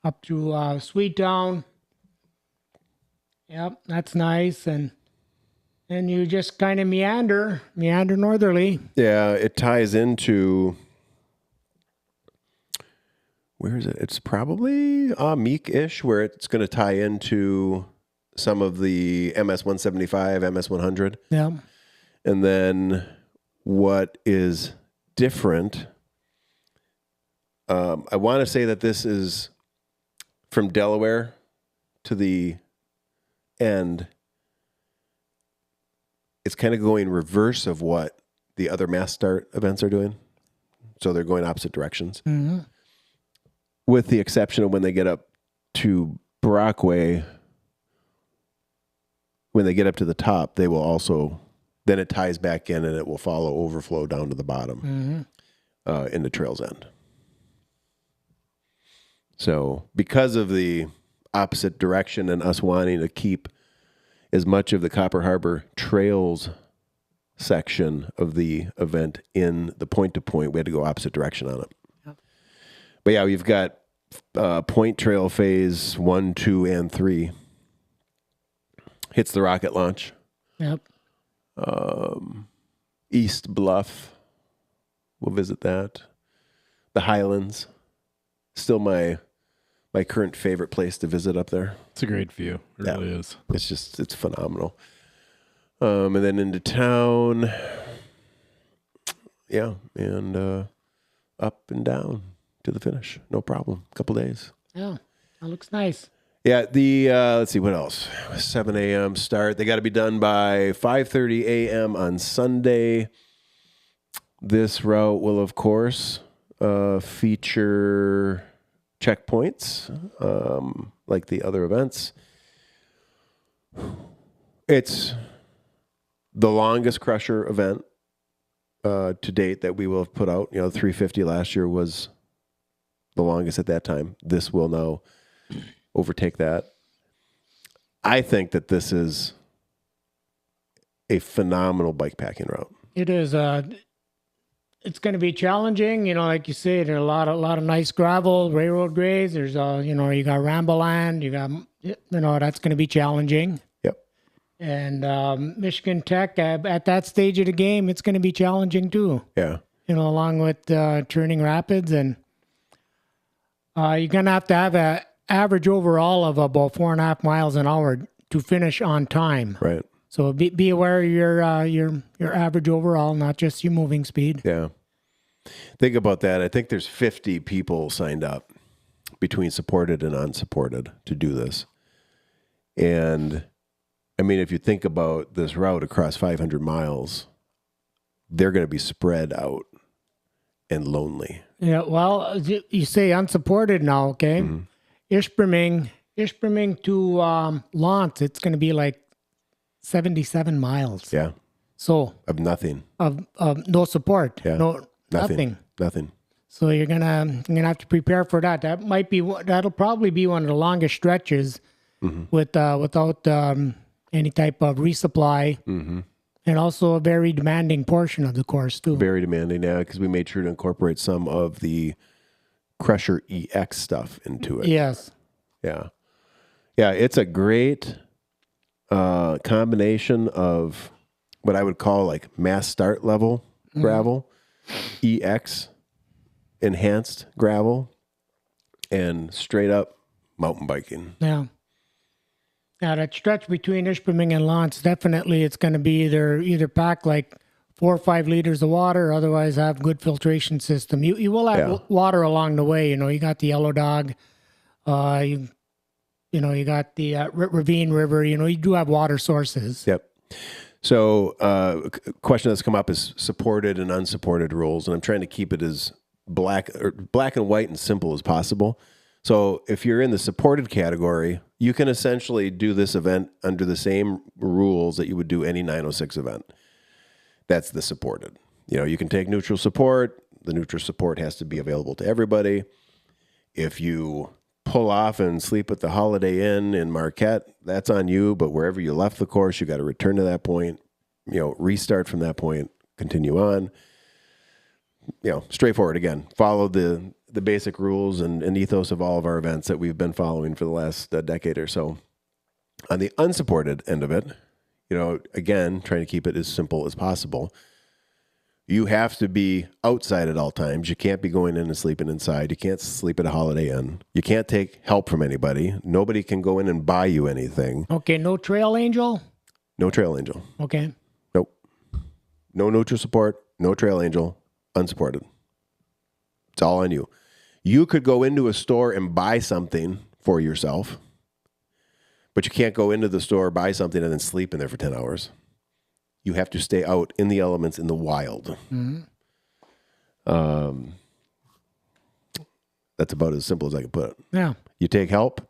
B: up to Sweet Town. Yep, that's nice. And you just kind of meander northerly.
A: Yeah, it ties into... Where is it? It's probably Meek-ish, where it's going to tie into some of the MS-175, MS-100.
B: Yeah.
A: And then what is different, I want to say that this is from Delaware to the end. It's kind of going reverse of what the other mass start events are doing. So they're going opposite directions.
B: Mm-hmm.
A: With the exception of when they get up to Brockway, when they get up to the top, they will also... Then it ties back in, and it will follow overflow down to the bottom in the trail's end. So because of the opposite direction and us wanting to keep as much of the Copper Harbor Trails section of the event in the point-to-point, we had to go opposite direction on it. Yep. But yeah, we've got Point Trail Phase 1, 2, and 3. Hits the rocket launch.
B: Yep.
A: East Bluff, we'll visit that. The Highlands, still my current favorite place to visit up there.
C: It's a great view. It really is.
A: It's phenomenal. And then into town, and up and down to the finish, no problem. A couple days.
B: Yeah, that looks nice.
A: Yeah, let's see, what else? 7 a.m. start. They got to be done by 5:30 a.m. on Sunday. This route will, of course, feature checkpoints like the other events. It's the longest Crusher event to date that we will have put out. 350 last year was the longest at that time. This will now overtake that. I think that this is a phenomenal bike packing route.
B: It is. It's going to be challenging. Like you say, there's a lot of nice gravel, railroad grades. There's, you got ramble land. You got, that's going to be challenging.
A: Yep.
B: And Michigan Tech, at that stage of the game, it's going to be challenging too.
A: Yeah.
B: Along with turning rapids. And you're going to have an average overall of about 4.5 miles an hour to finish on time.
A: Right.
B: So be aware of your average overall, not just your moving speed.
A: Yeah. Think about that. I think there's 50 people signed up between supported and unsupported to do this. And I mean, if you think about this route across 500 miles, they're going to be spread out and lonely.
B: Yeah, well, you say unsupported now, okay? Mm-hmm. Ishpeming to Lance, it's going to be like 77 miles.
A: Yeah.
B: So
A: of nothing.
B: Of no support.
A: Yeah.
B: No nothing.
A: Nothing.
B: So you're gonna have to prepare for that. That'll probably be one of the longest stretches without any type of resupply. Mm-hmm. And also a very demanding portion of the course, too.
A: Very demanding, yeah, because we made sure to incorporate some of the Crusher EX stuff into it.
B: Yes.
A: Yeah. Yeah, it's a great combination of what I would call like mass start level gravel, EX, enhanced gravel, and straight up mountain biking.
B: Yeah. Now, that stretch between Ishpeming and Lance, definitely it's going to be either pack like 4 or 5 liters of water, or otherwise have good filtration system. You will have water along the way. You got the Yellow Dog. You got the Ravine River. You do have water sources.
A: Yep. So a question that's come up is supported and unsupported rules, and I'm trying to keep it as black and white and simple as possible. So if you're in the supported category, you can essentially do this event under the same rules that you would do any 906 event. That's the supported. You can take neutral support. The neutral support has to be available to everybody. If you pull off and sleep at the Holiday Inn in Marquette, that's on you. But wherever you left the course, you got to return to that point, restart from that point, continue on. Straightforward again. Follow the basic rules and ethos of all of our events that we've been following for the last decade or so. On the unsupported end of it, again, trying to keep it as simple as possible. You have to be outside at all times. You can't be going in and sleeping inside. You can't sleep at a Holiday Inn. You can't take help from anybody. Nobody can go in and buy you anything.
B: Okay, no Trail Angel?
A: No Trail Angel.
B: Okay.
A: Nope. No neutral support, no Trail Angel, unsupported. It's all on you. You could go into a store and buy something for yourself, but you can't go into the store, buy something, and then sleep in there for 10 hours. You have to stay out in the elements in the wild. Mm-hmm. That's about as simple as I can put it.
B: Yeah.
A: You take help,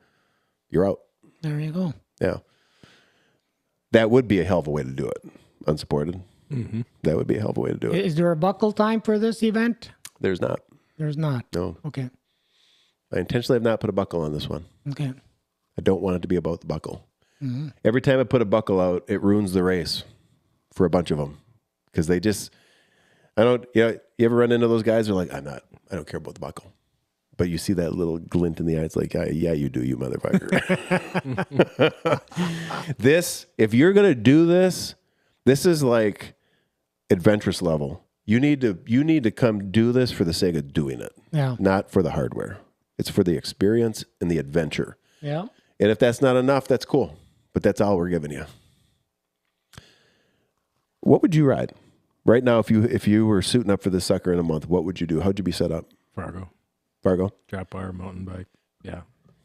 A: you're out.
B: There you go.
A: Yeah. That would be a hell of a way to do it, unsupported. Mm-hmm. That would be a hell of a way to do it.
B: Is there a buckle time for this event?
A: There's not.
B: There's not?
A: No.
B: Okay.
A: I intentionally have not put a buckle on this one.
B: Okay.
A: I don't want it to be about the buckle. Mm-hmm. Every time I put a buckle out, it ruins the race for a bunch of them. Because they just, you ever run into those guys who are like, I don't care about the buckle. But you see that little glint in the eye. It's like, yeah, you do, you motherfucker. If you're going to do this is like adventurous level. You need to come do this for the sake of doing it.
B: Yeah.
A: Not for the hardware. It's for the experience and the adventure.
B: Yeah.
A: And if that's not enough, that's cool. But that's all we're giving you. What would you ride? Right now, if you were suiting up for this sucker in a month, what would you do? How'd you be set up?
C: Fargo.
A: Drop-Bar
C: mountain bike. Yeah.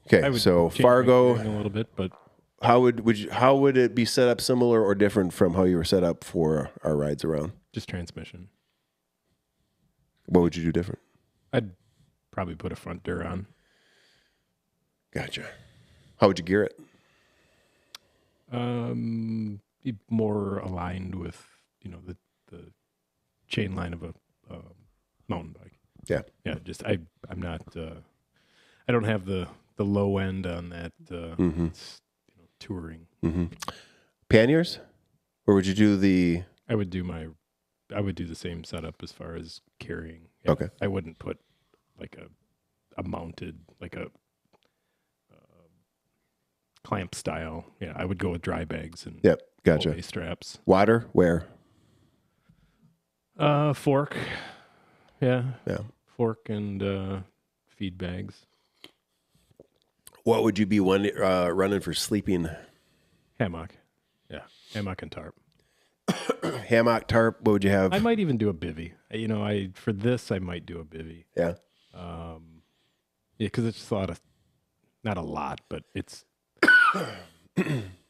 A: Okay, so Fargo
C: a little bit, but
A: how would it be set up similar or different from how you were set up for our rides around?
C: Just transmission.
A: What would you do different?
C: I'd probably put a front door on.
A: Gotcha. How would you gear it?
C: Be more aligned with the chain line of a mountain bike.
A: Yeah.
C: Yeah. Just I'm not. I don't have the low end on that. It's, touring.
A: Mm-hmm. Panniers Or would you do the...
C: I would do the same setup as far as carrying. Yeah,
A: Okay.
C: I wouldn't put like a mounted, like a clamp style. Yeah, I would go with dry bags and
A: Yep, gotcha.
C: pull-base straps.
A: Water, where?
C: Fork. Yeah.
A: Yeah.
C: Fork and feed bags.
A: What would you be running for sleeping?
C: Hammock. Yeah, hammock and tarp.
A: Hammock, tarp, what would you have?
C: I might even do a bivy. For this, I might do a bivy.
A: Yeah.
C: Yeah, because it's just not a lot, but it's...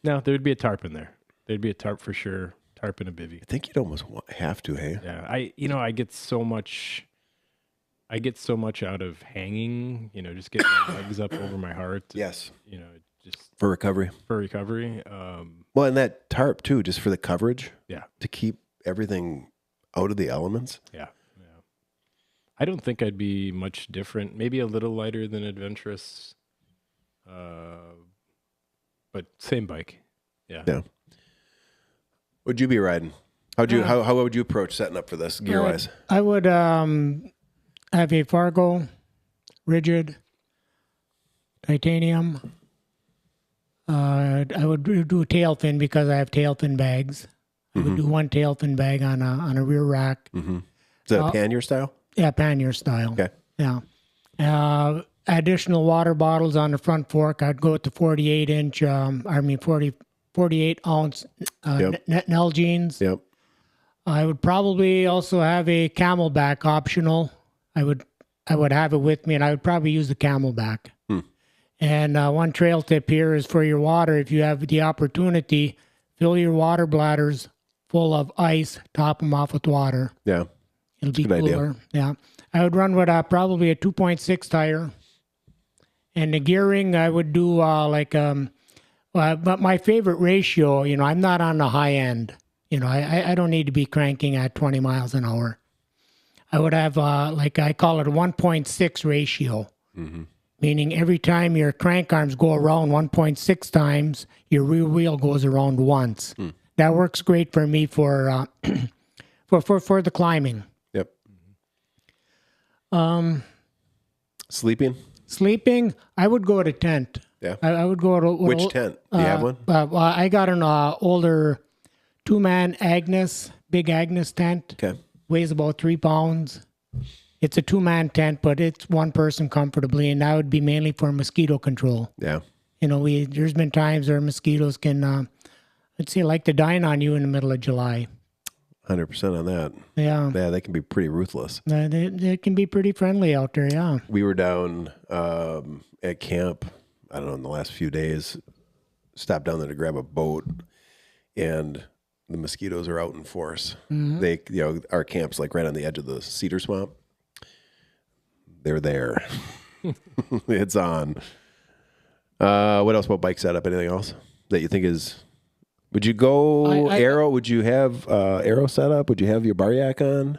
C: No, there'd be a tarp in there. There'd be a tarp for sure. Tarp and a bivy.
A: I think you'd almost have to, hey?
C: Yeah, I get so much out of hanging, just getting my legs up over my heart.
A: Yes.
C: Just
A: For recovery. Well, and that tarp too, just for the coverage.
C: Yeah.
A: To keep everything out of the elements.
C: Yeah. I don't think I'd be much different. Maybe a little lighter than Adventurous. But same bike. Yeah.
A: Yeah. Would you be riding? How would you approach setting up for this gear wise?
B: I would have a Fargo rigid titanium. I would do a tail fin because I have tail fin bags. I would do one tail fin bag on a rear rack.
A: Mm-hmm. Is that a pannier style?
B: Yeah, pannier style.
A: Okay.
B: Yeah. Additional water bottles on the front fork. I'd go with the 48-inch, 48-ounce Nalgene's.
A: Yep.
B: I would probably also have a Camelback optional. I would have it with me, and I would probably use the Camelback. And one trail tip here is for your water, if you have the opportunity, fill your water bladders full of ice, top them off with water.
A: Yeah.
B: It'll be
A: good
B: cooler.
A: idea.
B: Yeah. I would run with probably a 2.6 tire. And the gearing, I would do but my favorite ratio, I'm not on the high end. I don't need to be cranking at 20 miles an hour. I would have, I call it a 1.6 ratio. Mm-hmm. Meaning every time your crank arms go around 1.6 times, your rear wheel goes around once. That works great for me for for the climbing.
A: Yep. Sleeping,
B: I would go to tent.
A: Yeah.
B: I would go to...
A: Which tent? Do you have one?
B: I got an older 2-man Agnes, big Agnes tent.
A: Okay.
B: Weighs about 3 pounds. It's a 2-man tent, but it's one person comfortably, and that would be mainly for mosquito control.
A: Yeah.
B: There's been times where mosquitoes can, like to dine on you in the middle of July.
A: 100% on that.
B: Yeah.
A: Yeah, they can be pretty ruthless.
B: They can be pretty friendly out there, yeah.
A: We were down at camp, I don't know, in the last few days, stopped down there to grab a boat, and the mosquitoes are out in force. Mm-hmm. They, our camp's like right on the edge of the cedar swamp. They're there. It's on. What else about bike setup? Anything else that you think is... Would you go arrow? Would you have arrow setup? Would you have your bar yak on?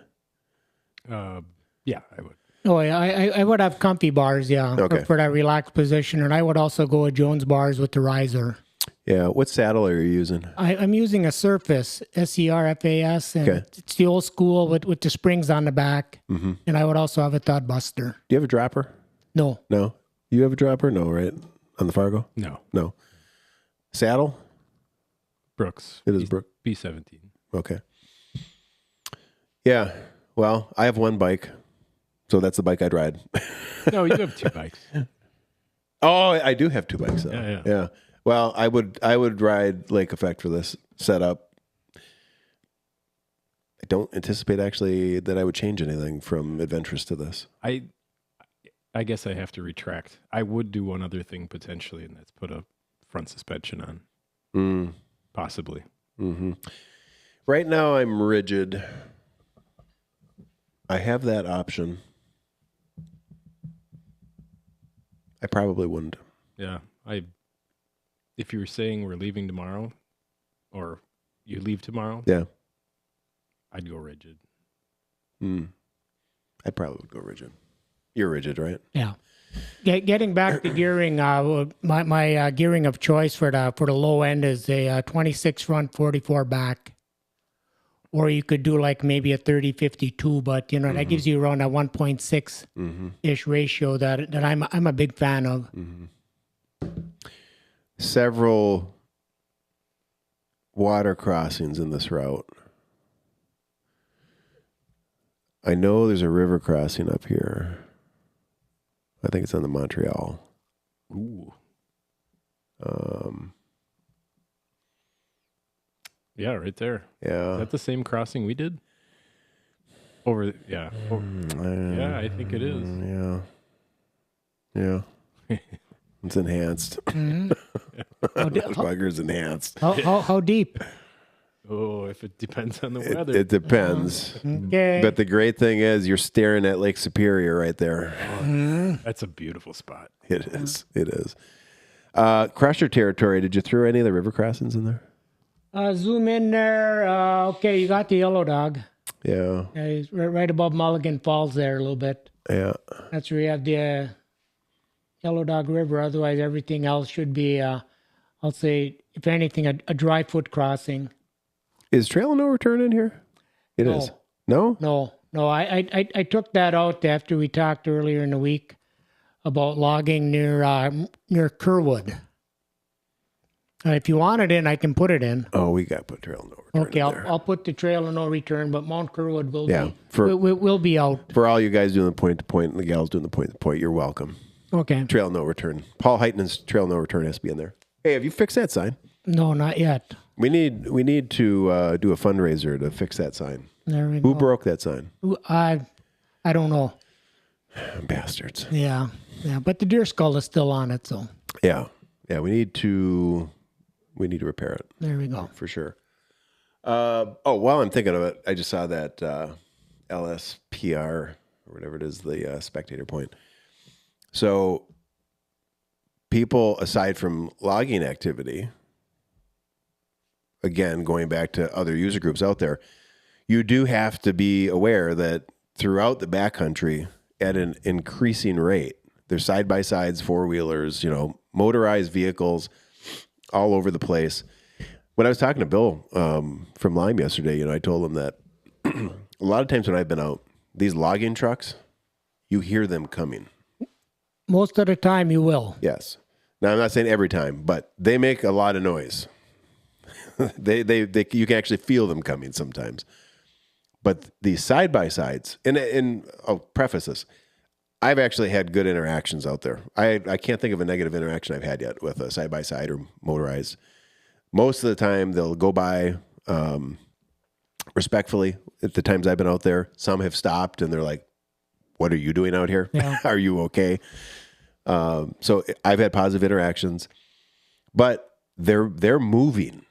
C: Yeah, I would.
B: Oh, yeah, I would have comfy bars, yeah,
A: okay.
B: for that relaxed position. And I would also go with Jones bars with the riser.
A: Yeah. What saddle are you using?
B: I'm using a Surface, SERFAS, and it's the old school with the springs on the back. Mm-hmm. And I would also have a Todd Buster.
A: Do you have a dropper?
B: No.
A: No? You have a dropper? No, right? On the Fargo?
C: No.
A: Saddle?
C: Brooks.
A: It is Brooks.
C: B17.
A: Okay. Yeah. Well, I have one bike, so that's the bike I'd ride.
C: No, you have 2 bikes.
A: Oh, I do have 2 bikes. Though.
C: Yeah.
A: Well, I would ride Lake Effect for this setup. I don't anticipate actually that I would change anything from Adventurous to this.
C: I guess I have to retract. I would do one other thing potentially, and that's put a front suspension on. Possibly.
A: Mm-hmm. Right now, I'm rigid. I have that option. I probably wouldn't.
C: Yeah. If you were saying we're leaving tomorrow, or you leave tomorrow,
A: yeah,
C: I'd go rigid.
A: I probably would go rigid. You're rigid, right?
B: Yeah. Getting back to gearing, my gearing of choice for the low end is a 26 front, 44 back. Or you could do like maybe a 30-52, but you know that gives you around a 1.6 ish ratio that I'm a big fan of.
A: Several water crossings in this route. I know there's a river crossing up here. I think it's on the Montreal.
C: Ooh. Yeah, right there.
A: Yeah.
C: Is that the same crossing we did? Yeah, I think it is.
A: Yeah. It's enhanced.
B: Mm-hmm.
A: Bugger's enhanced.
B: How deep?
C: Oh, if it depends on the weather.
A: It depends.
B: Okay.
A: But the great thing is you're staring at Lake Superior right there.
C: That's a beautiful spot.
A: It is. It is. Crusher territory. Did you throw any of the river crossings in there?
B: Zoom in there. Okay, you got the Yellow Dog.
A: Yeah.
B: He's right above Mulligan Falls there a little bit.
A: Yeah.
B: That's where you have the Yellow Dog River. Otherwise, everything else should be, I'll say, if anything, a dry foot crossing.
A: Is Trail of No Return in here? It is. No?
B: No. I took that out after we talked earlier in the week about logging near Kerwood. If you want it in, I can put it in.
A: Oh, we got to put Trail of No Return.
B: Okay,
A: in
B: I'll put the Trail of No Return, but Mount Kerwood will
A: will
B: be out.
A: For all you guys doing the point to point and the gals doing the point to point, you're welcome.
B: Okay.
A: Trail of No Return. Paul Hytinen's Trail of No Return has to be in there. Hey, have you fixed that sign?
B: No, not yet.
A: We need to do a fundraiser to fix that sign.
B: There we
A: Who
B: go.
A: broke that sign?
B: I don't know.
A: Bastards.
B: Yeah, but the deer skull is still on it, so.
A: Yeah. We need to repair it.
B: There we go.
A: For sure. While I'm thinking of it, I just saw that LSPR or whatever it is, the spectator point. So people, aside from logging activity, again, going back to other user groups out there, you do have to be aware that throughout the backcountry, at an increasing rate, there's side-by-sides, four-wheelers, motorized vehicles all over the place. When I was talking to Bill from Lime yesterday, I told him that a lot of times when I've been out, these logging trucks, you hear them coming.
B: Most of the time you will.
A: Yes. Now, I'm not saying every time, but they make a lot of noise. they you can actually feel them coming sometimes. But these side-by-sides, and I'll preface this, I've actually had good interactions out there. I can't think of a negative interaction I've had yet with a side-by-side or motorized. Most of the time, they'll go by respectfully. At the times I've been out there, some have stopped, and they're like, what are you doing out here? Yeah. Are you okay? So I've had positive interactions. But they're moving,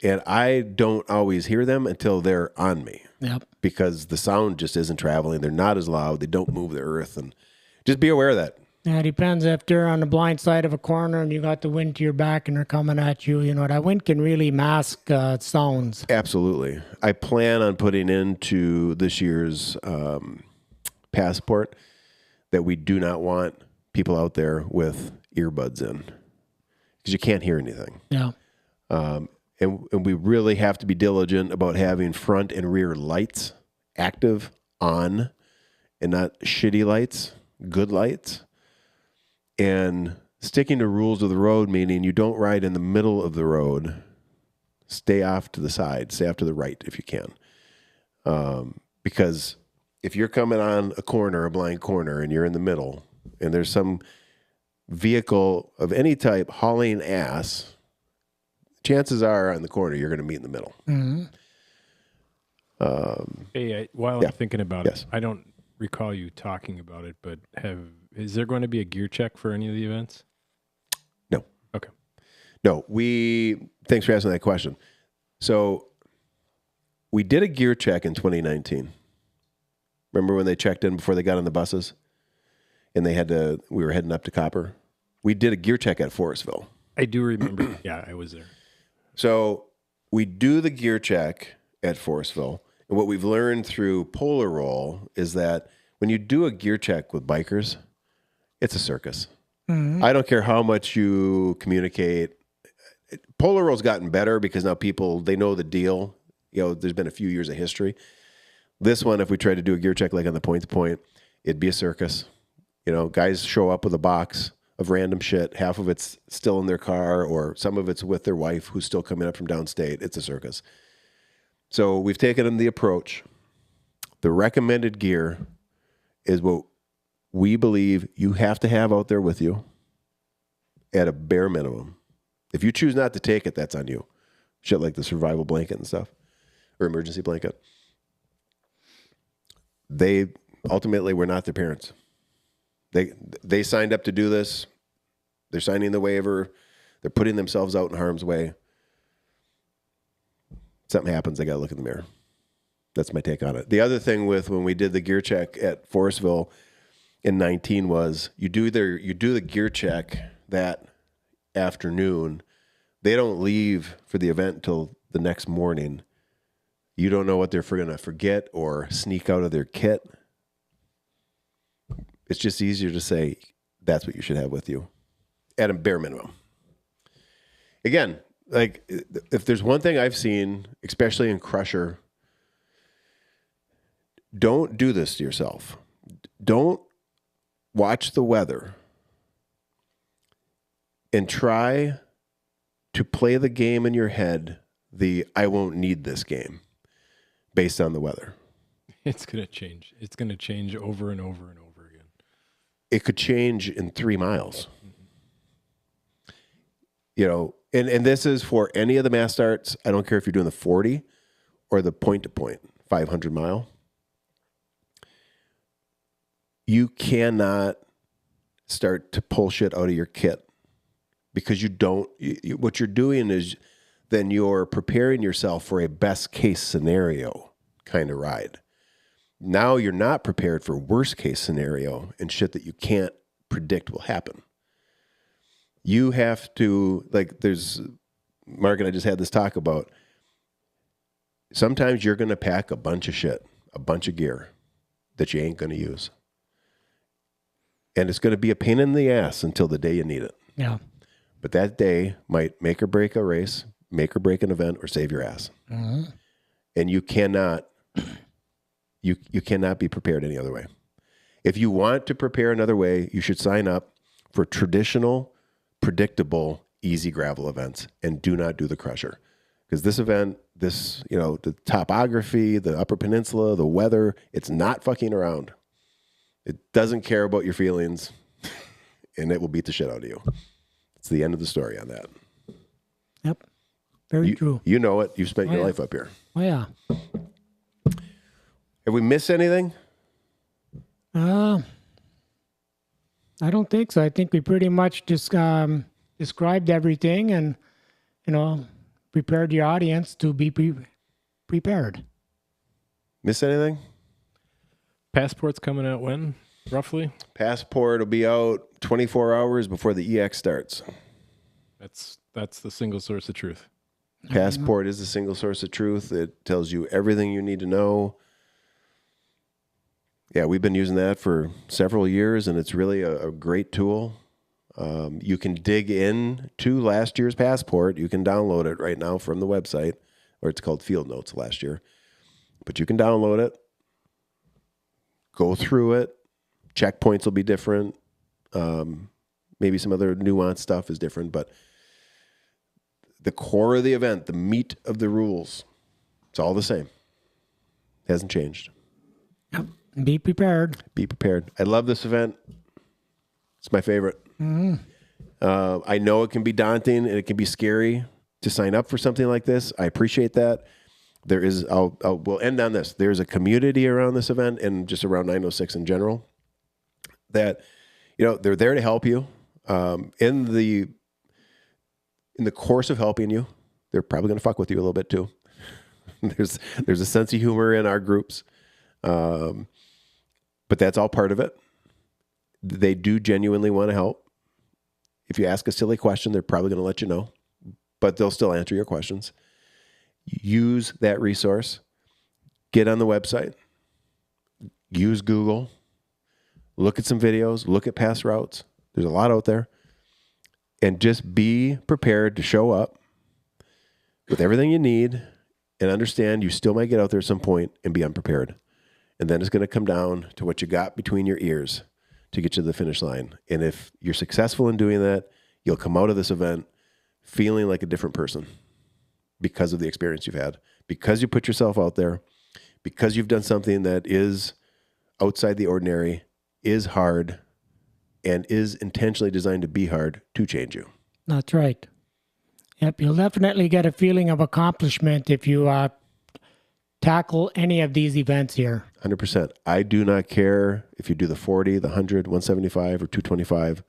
A: and I don't always hear them until they're on me.
B: Yep.
A: Because the sound just isn't traveling. They're not as loud. They don't move the earth. And just be aware of that.
B: Yeah, it depends if they're on the blind side of a corner and you got the wind to your back and they're coming at you. That wind can really mask sounds.
A: Absolutely. I plan on putting into this year's passport that we do not want people out there with earbuds in because you can't hear anything.
B: Yeah.
A: And we really have to be diligent about having front and rear lights active on and not shitty lights, good lights. And sticking to rules of the road, meaning you don't ride in the middle of the road. Stay off to the side. Stay off to the right if you can. Because if you're coming on a corner, a blind corner, and you're in the middle, and there's some vehicle of any type hauling ass, chances are on the corner you're going to meet in the middle.
B: Mm-hmm.
C: While I'm thinking about it, I don't recall you talking about it, but is there going to be a gear check for any of the events?
A: No.
C: Okay.
A: No, thanks for asking that question. So we did a gear check in 2019. Remember when they checked in before they got on the buses and we were heading up to Copper? We did a gear check at Forestville.
C: I do remember. Yeah, I was there.
A: So we do the gear check at Forestville. And what we've learned through Polar Roll is that when you do a gear check with bikers, it's a circus. I don't care how much you communicate. Polaro's gotten better because now people, they know the deal. There's been a few years of history. This one, if we try to do a gear check like on the point-to-point, it'd be a circus. Guys show up with a box of random shit. Half of it's still in their car, or some of it's with their wife who's still coming up from downstate. It's a circus. So we've taken them the approach. The recommended gear is what we believe you have to have out there with you at a bare minimum. If you choose not to take it, that's on you. Shit like the survival blanket and stuff, or emergency blanket. They ultimately were not their parents. They signed up to do this. They're signing the waiver. They're putting themselves out in harm's way. Something happens, they got to look in the mirror. That's my take on it. The other thing with when we did the gear check at Forestville in 19 was you do the gear check that afternoon. They don't leave for the event until the next morning. You don't know what they're going to forget or sneak out of their kit. It's just easier to say that's what you should have with you at a bare minimum. Again, like if there's one thing I've seen, especially in Crusher, don't do this to yourself. Don't watch the weather and try to play the game in your head, I won't need this game based on the weather.
C: It's going to change. It's going to change over and over and over again.
A: It could change in 3 miles. And this is for any of the mass starts. I don't care if you're doing the 40 or the point-to-point, 500 mile. You cannot start to pull shit out of your kit because what you're doing is then you're preparing yourself for a best case scenario kind of ride. Now you're not prepared for worst case scenario and shit that you can't predict will happen. You have to, there's, Mark and I just had this talk about, sometimes you're going to pack a bunch of shit, a bunch of gear that you ain't going to use. And it's going to be a pain in the ass until the day you need it.
B: Yeah.
A: But that day might make or break a race, make or break an event, or save your ass. Mm-hmm. And you cannot be prepared any other way. If you want to prepare another way, you should sign up for traditional, predictable, easy gravel events and do not do the Crusher. Because this event, the topography, the Upper Peninsula, the weather, it's not fucking around. It doesn't care about your feelings, and it will beat the shit out of you. It's the end of the story on that.
B: Yep. Very true.
A: You know it. You've spent your life up here.
B: Oh, yeah.
A: Have we missed anything?
B: I don't think so. I think we pretty much just described everything and, prepared the audience to be prepared.
A: Miss anything?
C: Passport's coming out when, roughly?
A: Passport will be out 24 hours before the EX starts.
C: That's the single source of truth.
A: Passport is the single source of truth. It tells you everything you need to know. Yeah, we've been using that for several years, and it's really a great tool. You can dig in to last year's passport. You can download it right now from the website, or it's called Field Notes last year. But you can download it, go through it. Checkpoints will be different. Maybe some other nuanced stuff is different, but the core of the event, the meat of the rules, it's all the same. Hasn't changed.
B: Yep. Be prepared.
A: Be prepared. I love this event. It's my favorite. Mm-hmm. I know it can be daunting and it can be scary to sign up for something like this. I appreciate that. There is, we'll end on this. There's a community around this event and just around 906 in general that, they're there to help you. In the course of helping you, they're probably going to fuck with you a little bit too. There's a sense of humor in our groups. But that's all part of it. They do genuinely want to help. If you ask a silly question, they're probably going to let you know, but they'll still answer your questions. Use that resource. Get on the website. Use Google. look at some videos, look at past routes. There's a lot out there. And just be prepared to show up with everything you need and understand you still might get out there at some point and be unprepared. And then it's going to come down to what you got between your ears to get you to the finish line. And if you're successful in doing that, you'll come out of this event feeling like a different person because of the experience you've had, because you put yourself out there, because you've done something that is outside the ordinary, is hard, and is intentionally designed to be hard to change you.
B: That's right. Yep, you'll definitely get a feeling of accomplishment if you tackle any of these events here.
A: 100%. I do not care if you do the 40, the 100, 175, or 225.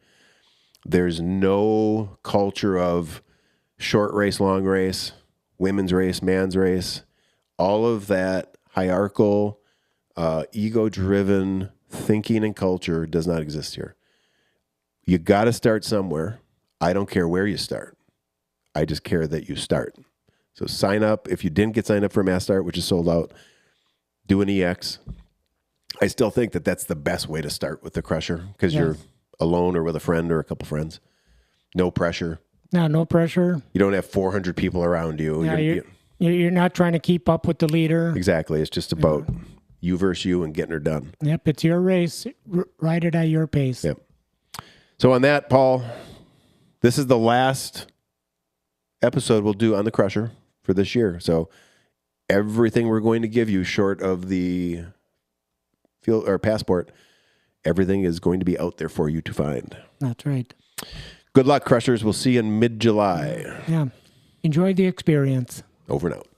A: There's no culture of short race, long race, women's race, man's race. All of that hierarchical, ego-driven thinking and culture does not exist here. You got to start somewhere. I don't care where you start. I just care that you start. So sign up. If you didn't get signed up for Mass Start, which is sold out, do an EX. I still think that that's the best way to start with the Crusher because you're alone or with a friend or a couple friends. No pressure.
B: No pressure.
A: You don't have 400 people around you.
B: Yeah, you're not trying to keep up with the leader.
A: Exactly. It's just about you versus you and getting her done.
B: Yep, it's your race. Ride it at your pace.
A: Yep. So on that, Paul, this is the last episode we'll do on the Crusher for this year. So everything we're going to give you short of the field or passport, everything is going to be out there for you to find.
B: That's right.
A: Good luck, Crushers. We'll see you in mid-July.
B: Yeah. Enjoy the experience.
A: Over and out.